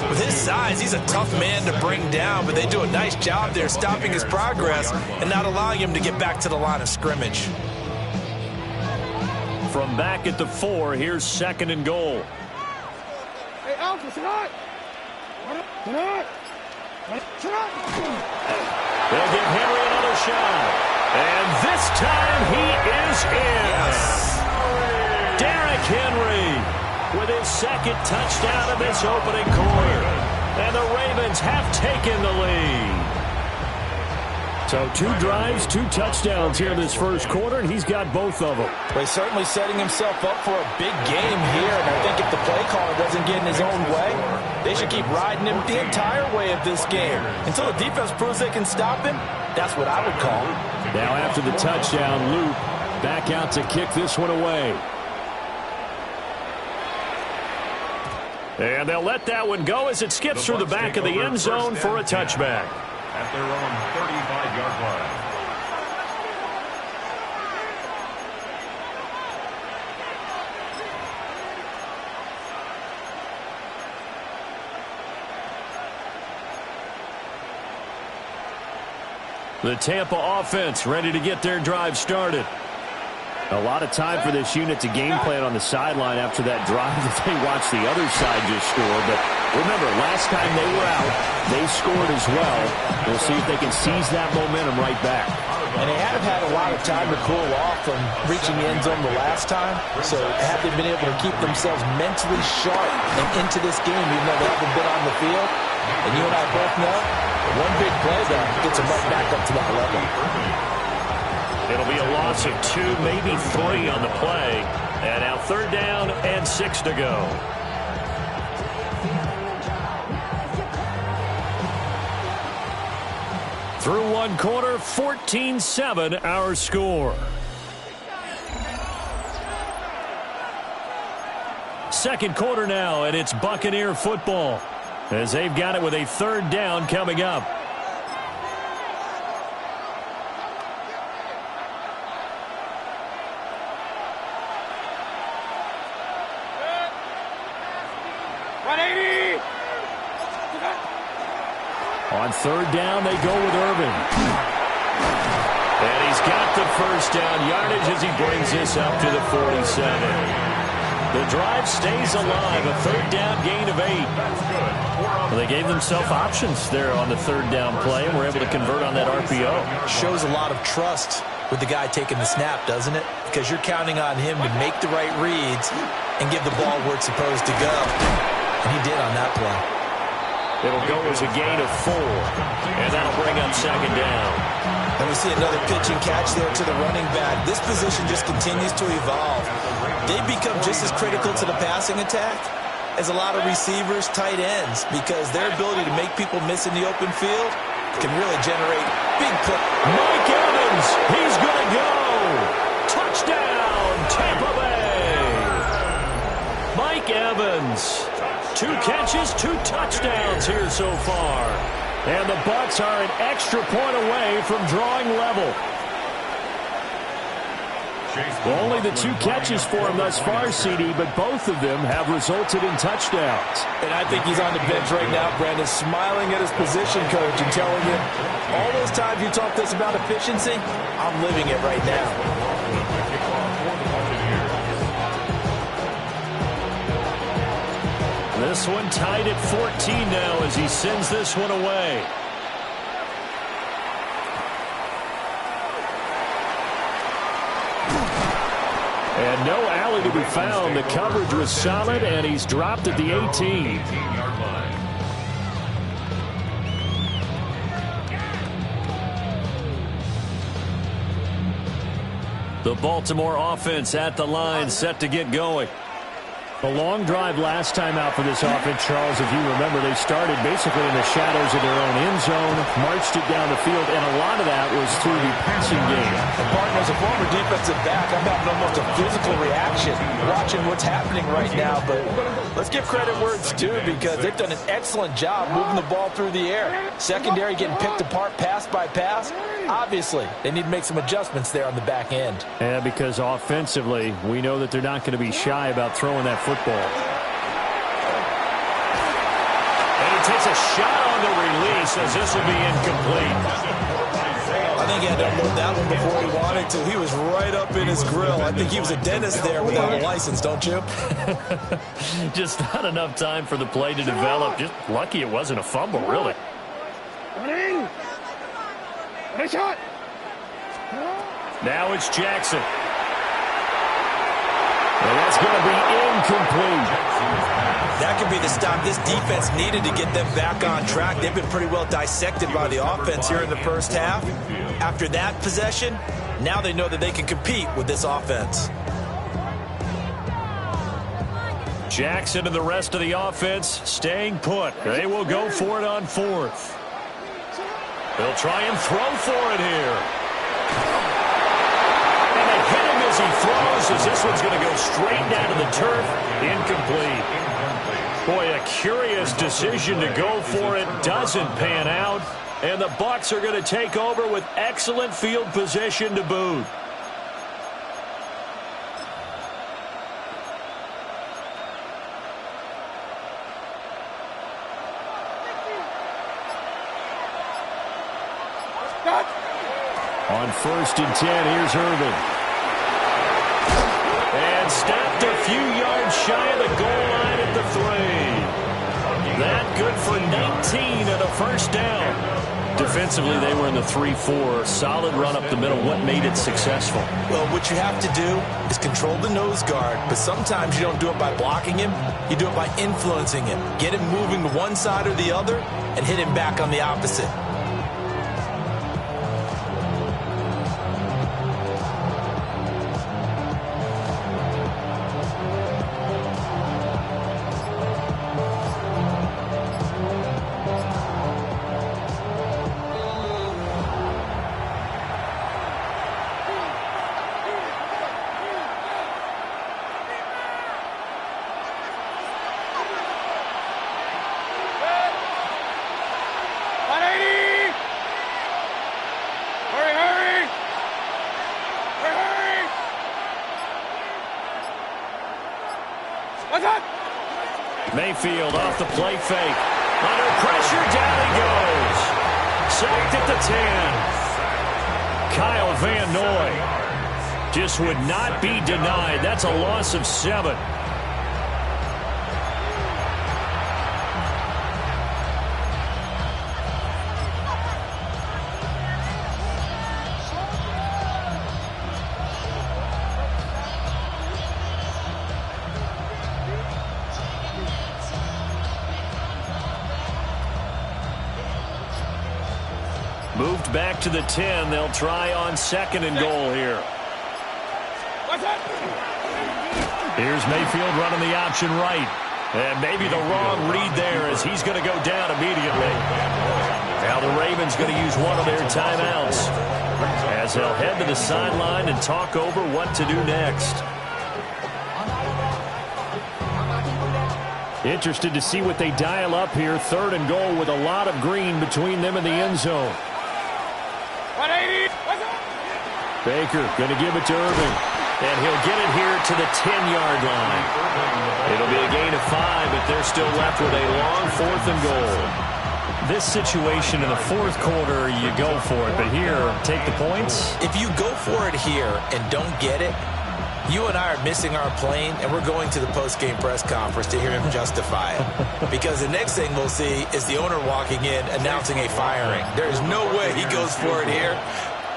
With his size, he's a tough man to bring down, but they do a nice job there stopping his progress and not allowing him to get back to the line of scrimmage. From back at the 4, here's second and goal. Hey, Alpha, tonight! They'll give Henry another shot. And this time he is in. Yes. Derrick Henry with his second touchdown of this opening quarter. And the Ravens have taken the lead. So 2 drives, 2 touchdowns here in this first quarter, and he's got both of them. Well, he's certainly setting himself up for a big game here, and I think if the play caller doesn't get in his own way, they should keep riding him the entire way of this game. Until the defense proves they can stop him, that's what I would call. Now after the touchdown, Luke back out to kick this one away. And they'll let that one go as it skips through the back of the end zone for a touchback. At their own 35-yard line. The Tampa offense ready to get their drive started. A lot of time for this unit to game plan on the sideline after that drive that they watched the other side just score. But remember, last time they were out, they scored as well. We'll see if they can seize that momentum right back. And they have had a lot of time to cool off from reaching the end zone the last time. So have they been able to keep themselves mentally sharp and into this game, even though they haven't been on the field? And you and I both know, one big play there gets them right back up to that level. It'll be a loss of 2, maybe 3 on the play. And now third down and 6 to go. Through one quarter, 14-7 our score. Second quarter now, and it's Buccaneer football as they've got it with a third down coming up. On third down, they go with Irvin. And he's got the first down yardage as he brings this up to the 47. The drive stays alive, a third down gain of 8. Well, they gave themselves options there on the third down play and were able to convert on that RPO. Shows a lot of trust with the guy taking the snap, doesn't it? Because you're counting on him to make the right reads and give the ball where it's supposed to go. And he did on that play. It'll go as a gain of 4, and that'll bring up second down. And we see another pitch and catch there to the running back. This position just continues to evolve. They've become just as critical to the passing attack as a lot of receivers, tight ends, because their ability to make people miss in the open field can really generate big plays. Mike Evans, he's going to go. Touchdown, Tampa Bay. Mike Evans. 2 catches, 2 touchdowns here so far. And the Bucs are an extra point away from drawing level. Well, only the 2 catches for him thus far, CD, but both of them have resulted in touchdowns. And I think he's on the bench right now, Brandon, smiling at his position coach and telling him, all those times you talked to us about efficiency, I'm living it right now. This one tied at 14 now as he sends this one away. And no alley to be found. The coverage was solid, and he's dropped at the 18. 18-yard line. The Baltimore offense at the line, set to get going. A long drive last time out for this offense, Charles. If you remember, they started basically in the shadows of their own end zone, marched it down the field, and a lot of that was through the passing game. And Barton, as a former defensive back, I'm having almost a physical reaction watching what's happening right now. But let's give credit where it's due, because they've done an excellent job moving the ball through the air. Secondary getting picked apart pass by pass. Obviously, they need to make some adjustments there on the back end. Yeah, because offensively, we know that they're not going to be shy about throwing that football. And he takes a shot on the release as this will be incomplete. I think he had to unload that one before he wanted to. He was right up in his grill. I think he was a dentist there without a license, don't you? Just not enough time for the play to develop. Just lucky it wasn't a fumble, really. Running. Nice shot. Now it's Jackson. And that's going to be incomplete. That could be the stop this defense needed to get them back on track. They've been pretty well dissected by the offense here in the first half. After that possession, now they know that they can compete with this offense. Jackson and the rest of the offense staying put. They will go for it on fourth. They'll try and throw for it here. And they hit him as he throws, as this one's going to go straight down to the turf. Incomplete. Boy, a curious decision to go for it. Doesn't pan out. And the Bucs are going to take over with excellent field position to boot. On 1st and 10, here's Irvin. And stopped a few yards shy of the goal line at the 3. That good for 19 and a first down. Defensively, they were in the 3-4. Solid run up the middle. What made it successful? Well, what you have to do is control the nose guard, but sometimes you don't do it by blocking him. You do it by influencing him. Get him moving to one side or the other and hit him back on the opposite. Mayfield off the play fake. Under pressure, down he goes. Sacked at the 10. Kyle Van Noy just would not be denied. That's a loss of 7. Moved back to the 10. They'll try on 2nd and goal here. Here's Mayfield running the option right. And maybe the wrong read there, as he's going to go down immediately. Now the Ravens going to use one of their timeouts, as they'll head to the sideline and talk over what to do next. Interested to see what they dial up here. 3rd and goal with a lot of green between them and the end zone. 180. Baker going to give it to Irvin. And he'll get it here to the 10-yard line. It'll be a gain of 5, but they're still left with a long 4th and goal. This situation in the 4th quarter, you go for it. But here, take the points. If you go for it here and don't get it, you and I are missing our plane, and we're going to the post-game press conference to hear him justify it. Because the next thing we'll see is the owner walking in announcing a firing. There is no way he goes for it here.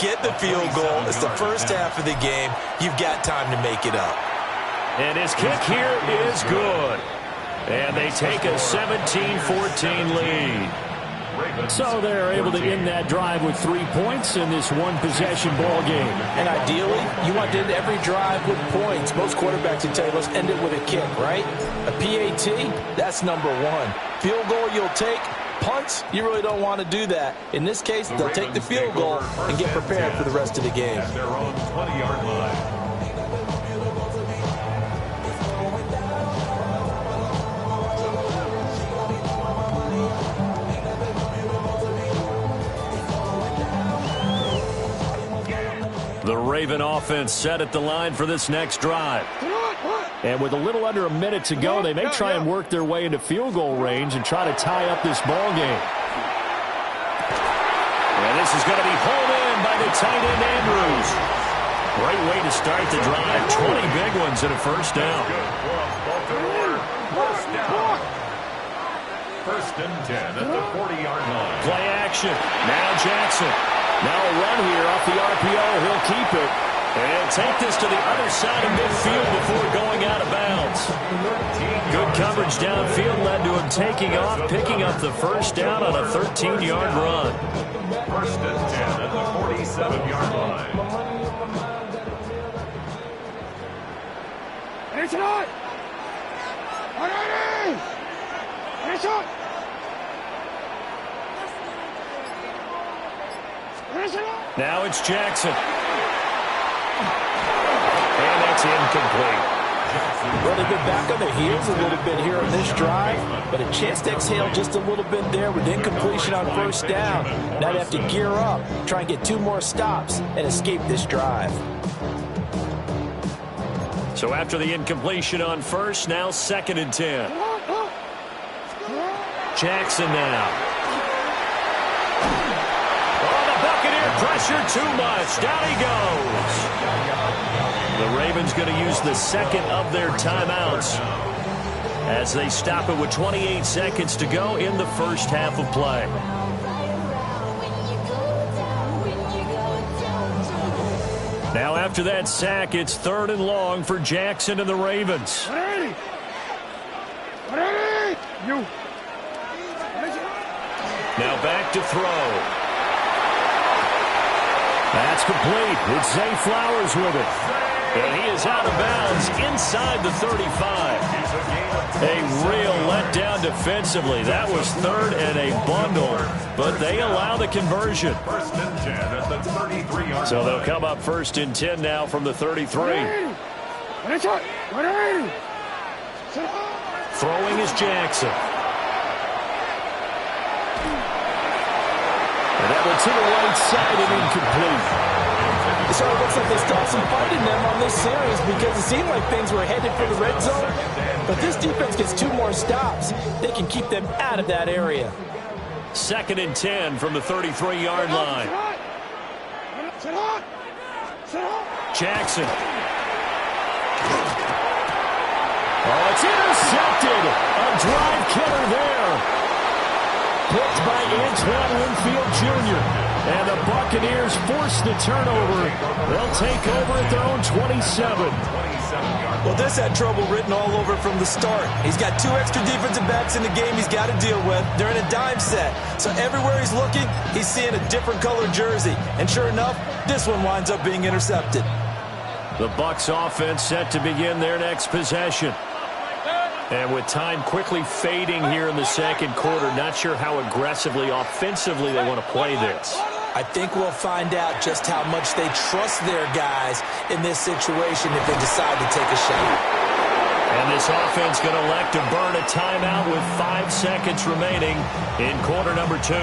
get the field goal. It's the first half of the game. You've got time to make it up. And his kick here is good. And they take a 17-14 lead. So they're able to end that drive with 3 points in this one-possession ball game. And ideally, you want to end every drive with points. Most quarterbacks will tell you, let's end it with a kick, right? A PAT, that's number one. Field goal you'll take. Punts, you really don't want to do that. In this case, they'll take the field goal and get prepared for the rest of the game. At their own 20-yard line. The Raven offense set at the line for this next drive. And with a little under a minute to go, they may try and work their way into field goal range and try to tie up this ball game. And this is going to be pulled in by the tight end, Andrews. Great way to start the drive. 20 big ones and a first down. First and 10 at the 40-yard line. Play action. Now Jackson. Now a run here off the RPO. He'll keep it. And he'll take this to the other side of midfield before going out of bounds. Good coverage downfield led to him taking off, picking up the first down on a 13-yard run. First and 10 at the 47-yard line. It's not. It's not. Now it's Jackson. And that's incomplete. Well, they've been back on their heels a little bit here on this drive, but a chance to exhale just a little bit there with incompletion on first down. Now they have to gear up, try and get 2 more stops, and escape this drive. So after the incompletion on first, now 2nd and 10. Jackson now. Pressure too much. Down he goes. The Ravens going to use the second of their timeouts as they stop it with 28 seconds to go in the first half of play. Now after that sack, it's 3rd and long for Jackson and the Ravens. Now back to throw. That's complete. It's Zay Flowers with it. And he is out of bounds inside the 35. A real letdown defensively. That was 3rd and a bundle, but they allow the conversion. First and 10 at the 33-yard So they'll come up 1st and 10 now from the 33. Throwing is Jackson. And that one to the right side and incomplete. So it looks like they stopped some fight in them on this series because it seemed like things were headed for the red zone. But this defense gets 2 more stops. They can keep them out of that area. 2nd and 10 from the 33-yard line. Jackson. Oh, it's intercepted. A drive killer there. Picked by Antoine Winfield Jr. And the Buccaneers force the turnover. They'll take over at their own 27. Well, this had trouble written all over from the start. He's got 2 extra defensive backs in the game he's got to deal with. They're in a dime set. So everywhere he's looking, he's seeing a different color jersey. And sure enough, this one winds up being intercepted. The Bucs offense set to begin their next possession. And with time quickly fading here in the second quarter, not sure how aggressively, offensively they want to play this. I think we'll find out just how much they trust their guys in this situation if they decide to take a shot. And this offense going to elect to burn a timeout with 5 seconds remaining in quarter number 2.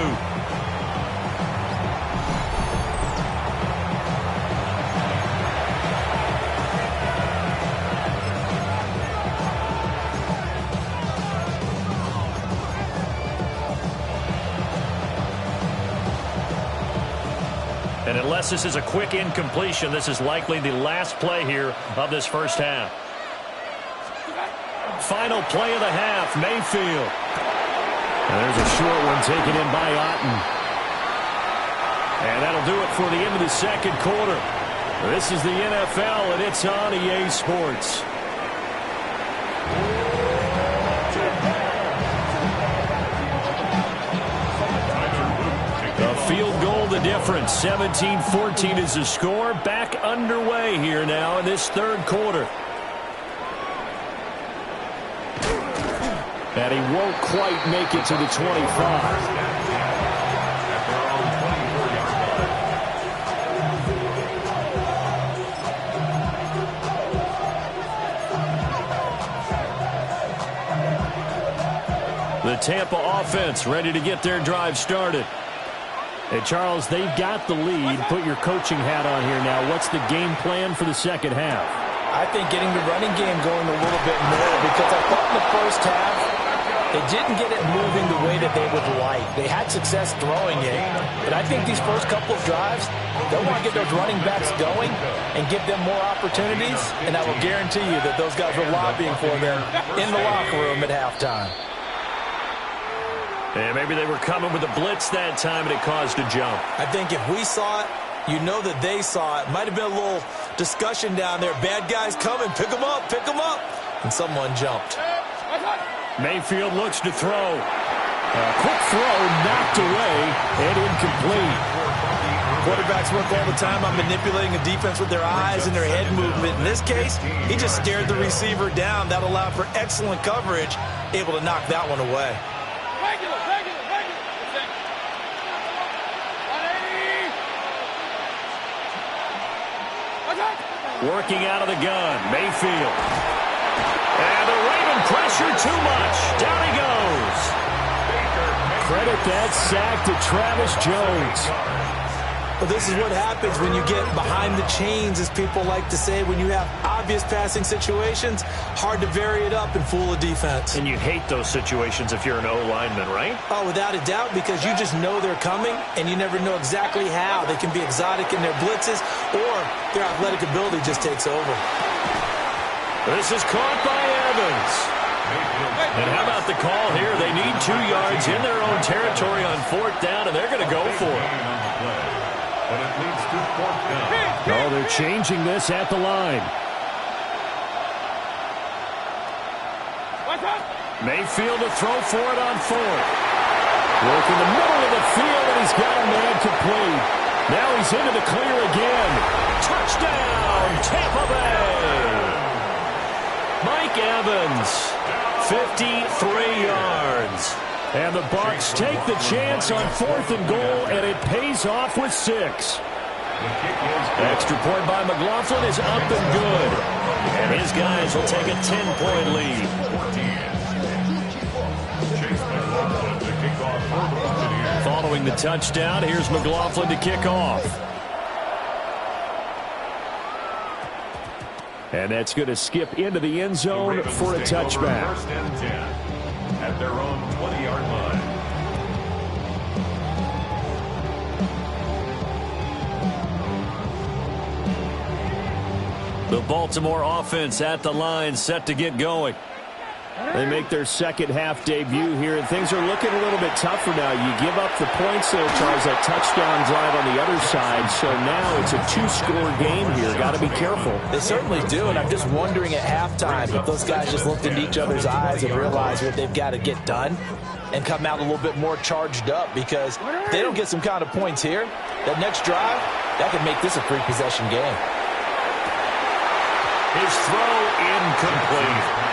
And unless this is a quick incompletion, this is likely the last play here of this first half. Final play of the half, Mayfield. And there's a short one taken in by Otten. And that'll do it for the end of the second quarter. This is the NFL, and it's on EA Sports. A field goal the difference. 17-14 is the score. Back underway here now in this third quarter. And he won't quite make it to the 25. The Tampa offense ready to get their drive started. Hey, Charles, they've got the lead. Put your coaching hat on here now. What's the game plan for the second half? I think getting the running game going a little bit more, because I thought in the first half they didn't get it moving the way that they would like. They had success throwing it, but I think these first couple of drives, they'll want to get those running backs going and give them more opportunities, and I will guarantee you that those guys were lobbying for them in the locker room at halftime. And maybe they were coming with a blitz that time, and it caused a jump. I think if we saw it, you know that they saw it. Might have been a little discussion down there. Bad guys coming. Pick them up. Pick them up. And someone jumped. Mayfield looks to throw. A quick throw knocked away and incomplete. Quarterbacks work all the time on manipulating a defense with their eyes and their head movement. In this case, he just stared the receiver down. That allowed for excellent coverage, able to knock that one away. Working out of the gun, Mayfield. And the Raven pressure too much. Down he goes. Credit that sack to Travis Jones. Well, this is what happens when you get behind the chains, as people like to say. When you have obvious passing situations, hard to vary it up and fool a defense. And you hate those situations if you're an O-lineman, right? Oh, without a doubt, because you just know they're coming, and you never know exactly how. They can be exotic in their blitzes, or their athletic ability just takes over. This is caught by Evans. And how about the call here? They need 2 yards in their own territory on fourth down, and they're going to go for it. But it leads to fourth down. Oh, they're changing this at the line. Mayfield to throw for it on fourth. Work in the middle of the field, and he's got a man complete. Now he's into the clear again. Touchdown, Tampa Bay. Mike Evans, 53 yards. And the Bucs take the chance on 4th and goal, and it pays off with 6. Extra point by McLaughlin is up and good. And his guys will take a 10-point lead. Following the touchdown, here's McLaughlin to kick off. And that's going to skip into the end zone for a touchback. First and 10 at their own 20-yard line. The Baltimore offense at the line, set to get going. They make their second half debut here, and things are looking a little bit tougher now. You give up the points there, Charles, that touchdown drive on the other side. So now it's a 2-score game here. Got to be careful. They certainly do, and I'm just wondering at halftime if those guys just looked into each other's eyes and realized what they've got to get done and come out a little bit more charged up, because if they don't get some kind of points here, that next drive, that could make this a 3-possession game. His throw incomplete.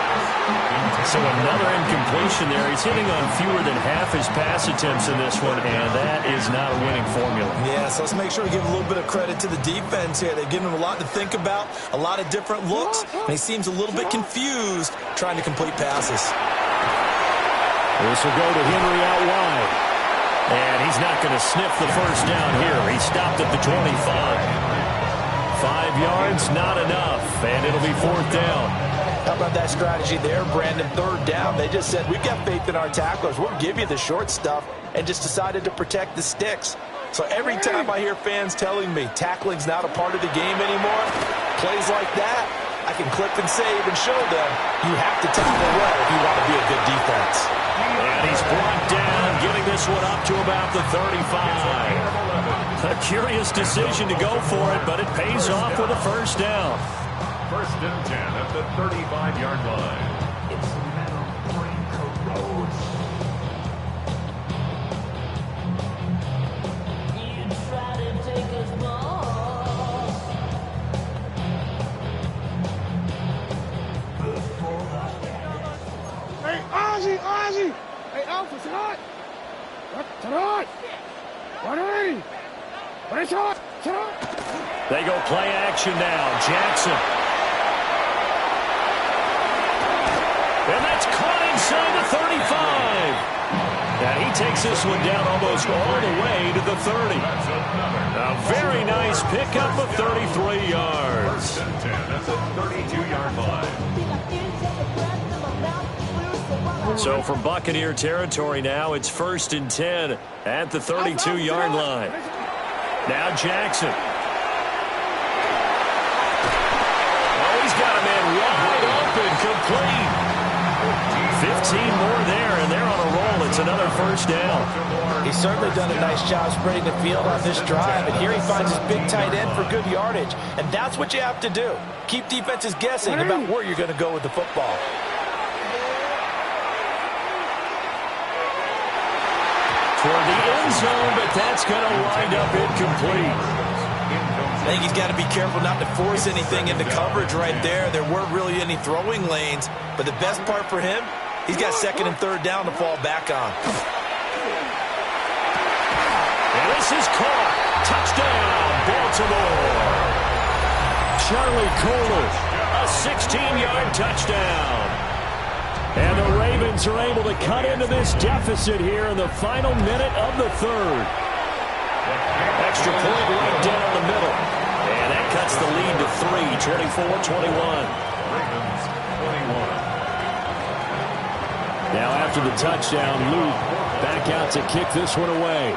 So another incompletion there. He's hitting on fewer than half his pass attempts in this one, and that is not a winning formula. Yeah, so let's make sure we give a little bit of credit to the defense here. They've given him a lot to think about, a lot of different looks, and he seems a little bit confused trying to complete passes. This will go to Henry out wide. And he's not going to sniff the first down here. He stopped at the 25. 5 yards, not enough, and it'll be fourth down. How about that strategy there, Brandon? Third down, they just said, we've got faith in our tacklers. We'll give you the short stuff, and just decided to protect the sticks. So every time I hear fans telling me tackling's not a part of the game anymore, plays like that, I can clip and save and show them you have to tackle well if you want to be a good defense. And he's brought down, getting this one up to about the 35. A curious decision to go for it, but it pays off with a first down. First and 10 at the 35-yard line. It's Metal Raincoat Road. You try to take us boss. Hey, Ozzy! Hey, Alpha, Sarot! What? Sarot! What are you? What is Sarot? They go play action now. Jackson. And that's caught inside the 35. And he takes this one down almost all the way to the 30. A very nice pickup of 33 yards. First and 10 at the 32-yard line. So from Buccaneer territory now, it's first and 10 at the 32-yard line. Now Jackson. Oh, he's got a man wide open, complete. 15 more there, and they're on a roll. It's another first down. He's certainly done a nice job spreading the field on this drive, and here he finds his big tight end for good yardage. And that's what you have to do. Keep defenses guessing about where you're going to go with the football. Toward the end zone, but that's going to wind up incomplete. I think he's got to be careful not to force anything into coverage right there. There weren't really any throwing lanes, but the best part for him, he's got second and third down to fall back on. And this is caught. Touchdown, Baltimore. Charlie Kolar, a 16-yard touchdown. And the Ravens are able to cut into this deficit here in the final minute of the third. Extra point right down the middle. And that cuts the lead to 3, 24-21. Ravens 21. Now after the touchdown, Luke back out to kick this one away.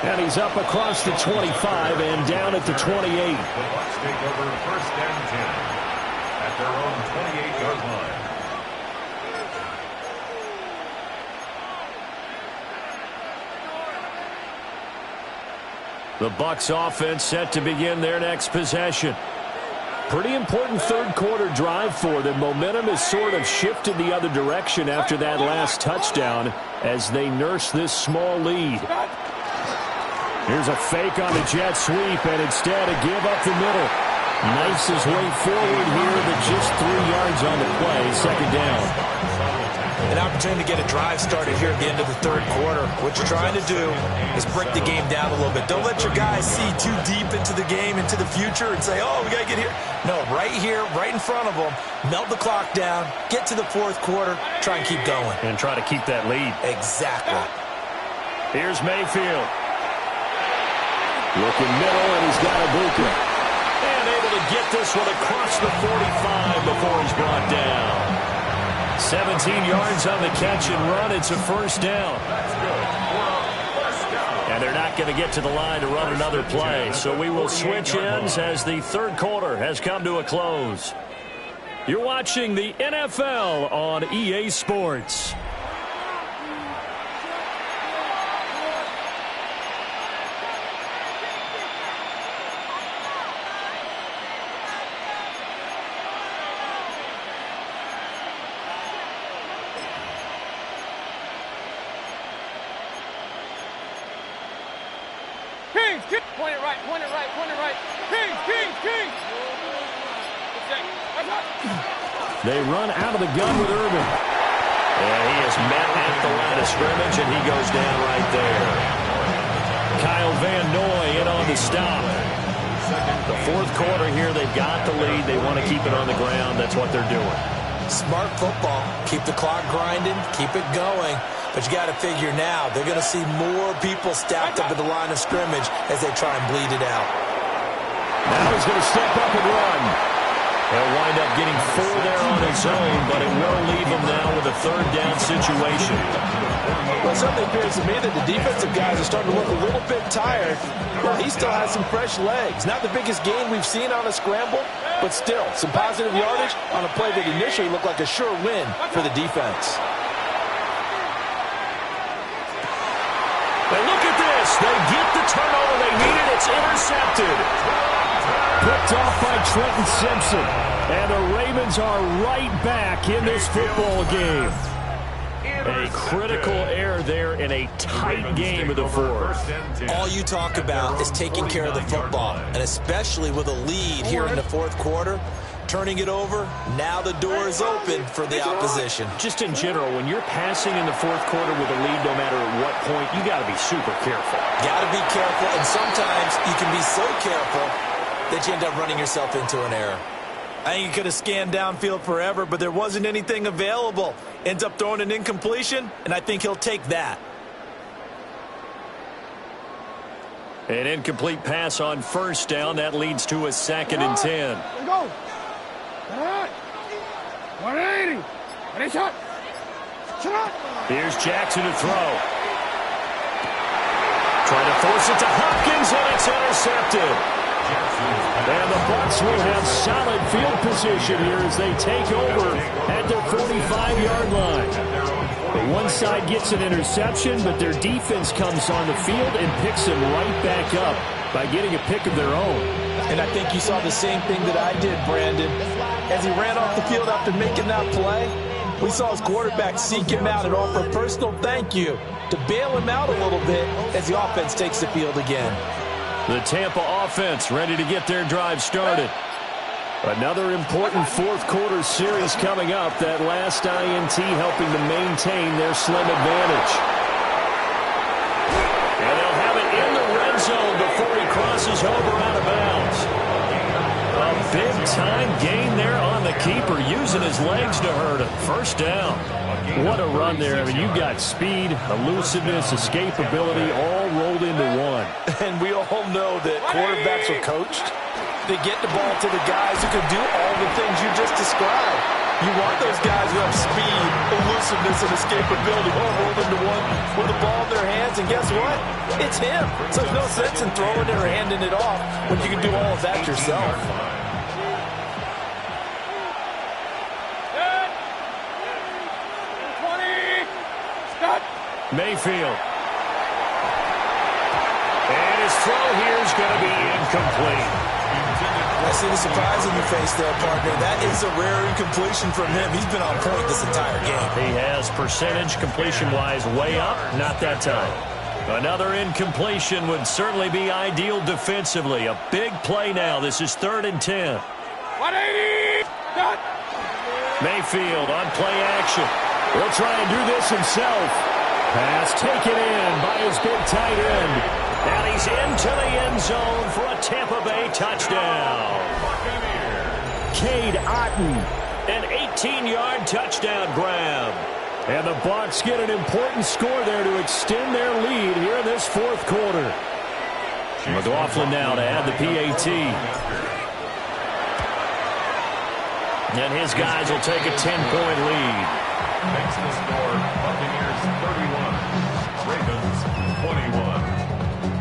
And he's up across the 25 and down at the 28. The Bucs take over first and 10 at their own 28-yard line. The Bucs offense set to begin their next possession. Pretty important third quarter drive for them. Momentum has sort of shifted the other direction after that last touchdown as they nurse this small lead. Here's a fake on the jet sweep, and instead a give up the middle. Knifes his way forward here, but just 3 yards on the play, second down. An opportunity to get a drive started here at the end of the third quarter. What you're trying to do is break the game down a little bit. Don't let your guys see too deep into the game, into the future, and say, oh, we got to get here. No, right here, right in front of them, melt the clock down, get to the fourth quarter, try and keep going. And try to keep that lead. Exactly. Here's Mayfield. Looking middle, and he's got Ibuka. And able to get this one across the 45 before he's brought down. 17 yards on the catch and run. It's a first down. And they're not going to get to the line to run another play. So we will switch ends as the third quarter has come to a close. You're watching the NFL on EA Sports. Point it right. Kings! They run out of the gun with Urban. And he is met at the line of scrimmage, and he goes down right there. Kyle Van Noy in on the stop. The fourth quarter here, they've got the lead. They want to keep it on the ground. That's what they're doing. Smart football. Keep the clock grinding. Keep it going. But you got to figure now, they're going to see more people stacked up at the line of scrimmage as they try and bleed it out. Now he's going to step up and run. He'll wind up getting 4 there on his own, but it will leave him now with a third down situation. Well, it certainly appears to me that the defensive guys are starting to look a little bit tired. Well, he still has some fresh legs. Not the biggest gain we've seen on a scramble, but still some positive yardage on a play that initially looked like a sure win for the defense. the turnover they needed. It's intercepted. Picked off by Trenton Simpson. And the Ravens are right back in this football game. A critical error there in a tight game of the fourth. All you talk about is taking care of the football, and especially with a lead here in the fourth quarter. Turning it over, now the door is open for the opposition. Just in general, when you're passing in the fourth quarter with a lead, no matter at what point, you got to be super careful. Got to be careful, and sometimes you can be so careful that you end up running yourself into an error. I think he could have scanned downfield forever, but there wasn't anything available. Ends up throwing an incompletion, and I think he'll take that. An incomplete pass on first down. That leads to a 2nd and 10. Let's go. All right. 180. Ready, shot. Shot. Here's Jackson to throw. Trying to force it to Hopkins, and it's intercepted. And the Bucs will have solid field position here as they take over at their 45-yard line. The one side gets an interception, but their defense comes on the field and picks them right back up by getting a pick of their own. And I think you saw the same thing that I did, Brandon. As he ran off the field after making that play, we saw his quarterback seek him out and offer a personal thank you to bail him out a little bit as the offense takes the field again. The Tampa offense ready to get their drive started. Another important fourth quarter series coming up. That last INT helping to maintain their slim advantage. And they'll have it in the red zone before he crosses over out of bounds. A big-time gain there on the keeper, using his legs to hurt him. First down. What a run there. I mean, you've got speed, elusiveness, escapability all rolled into one. And we all know that quarterbacks are coached. They get the ball to the guys who can do all the things you just described. You want those guys who have speed, elusiveness, and escapability all rolled into one with the ball in their hands. And guess what? It's him. So there's no sense in throwing it or handing it off when you can do all of that yourself. Mayfield. And his throw here is going to be incomplete. I see the surprise in your face there, partner. That is a rare incompletion from him. He's been on point this entire game. He has percentage completion-wise way up. Not that time. Another incompletion would certainly be ideal defensively. A big play now. This is 3rd and 10. 180. Shot. Mayfield on play action. He'll try and do this himself. Pass taken in by his big tight end. And he's into the end zone for a Tampa Bay touchdown. Cade Otton. An 18-yard touchdown grab. And the Bucs get an important score there to extend their lead here in this fourth quarter. McLaughlin now to add the PAT. And his guys will take a 10-point lead. Makes the score Buccaneers 31, Ravens 21.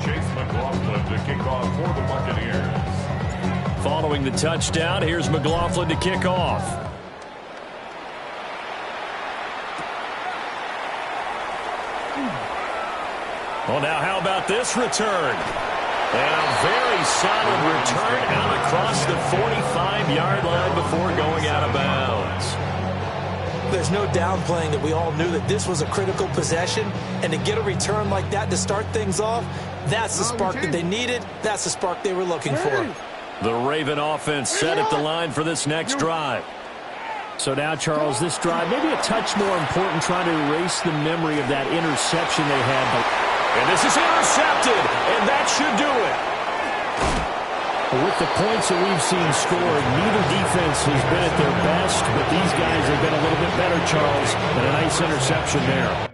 Chase McLaughlin to kick off for the Buccaneers. Following the touchdown, here's McLaughlin to kick off. Well, now how about this return? And a very solid return out across the 45-yard line before going out of bounds. There's no downplaying that we all knew that this was a critical possession, and to get a return like that to start things off, that's the spark that they needed. That's the spark they were looking for. The Raven offense set at the line for this next drive. So now, Charles, this drive maybe a touch more important, trying to erase the memory of that interception they had. And this is intercepted, and that should do it. With the points that we've seen scored, neither defense has been at their best, but these guys have been a little bit better, Charles, and a nice interception there.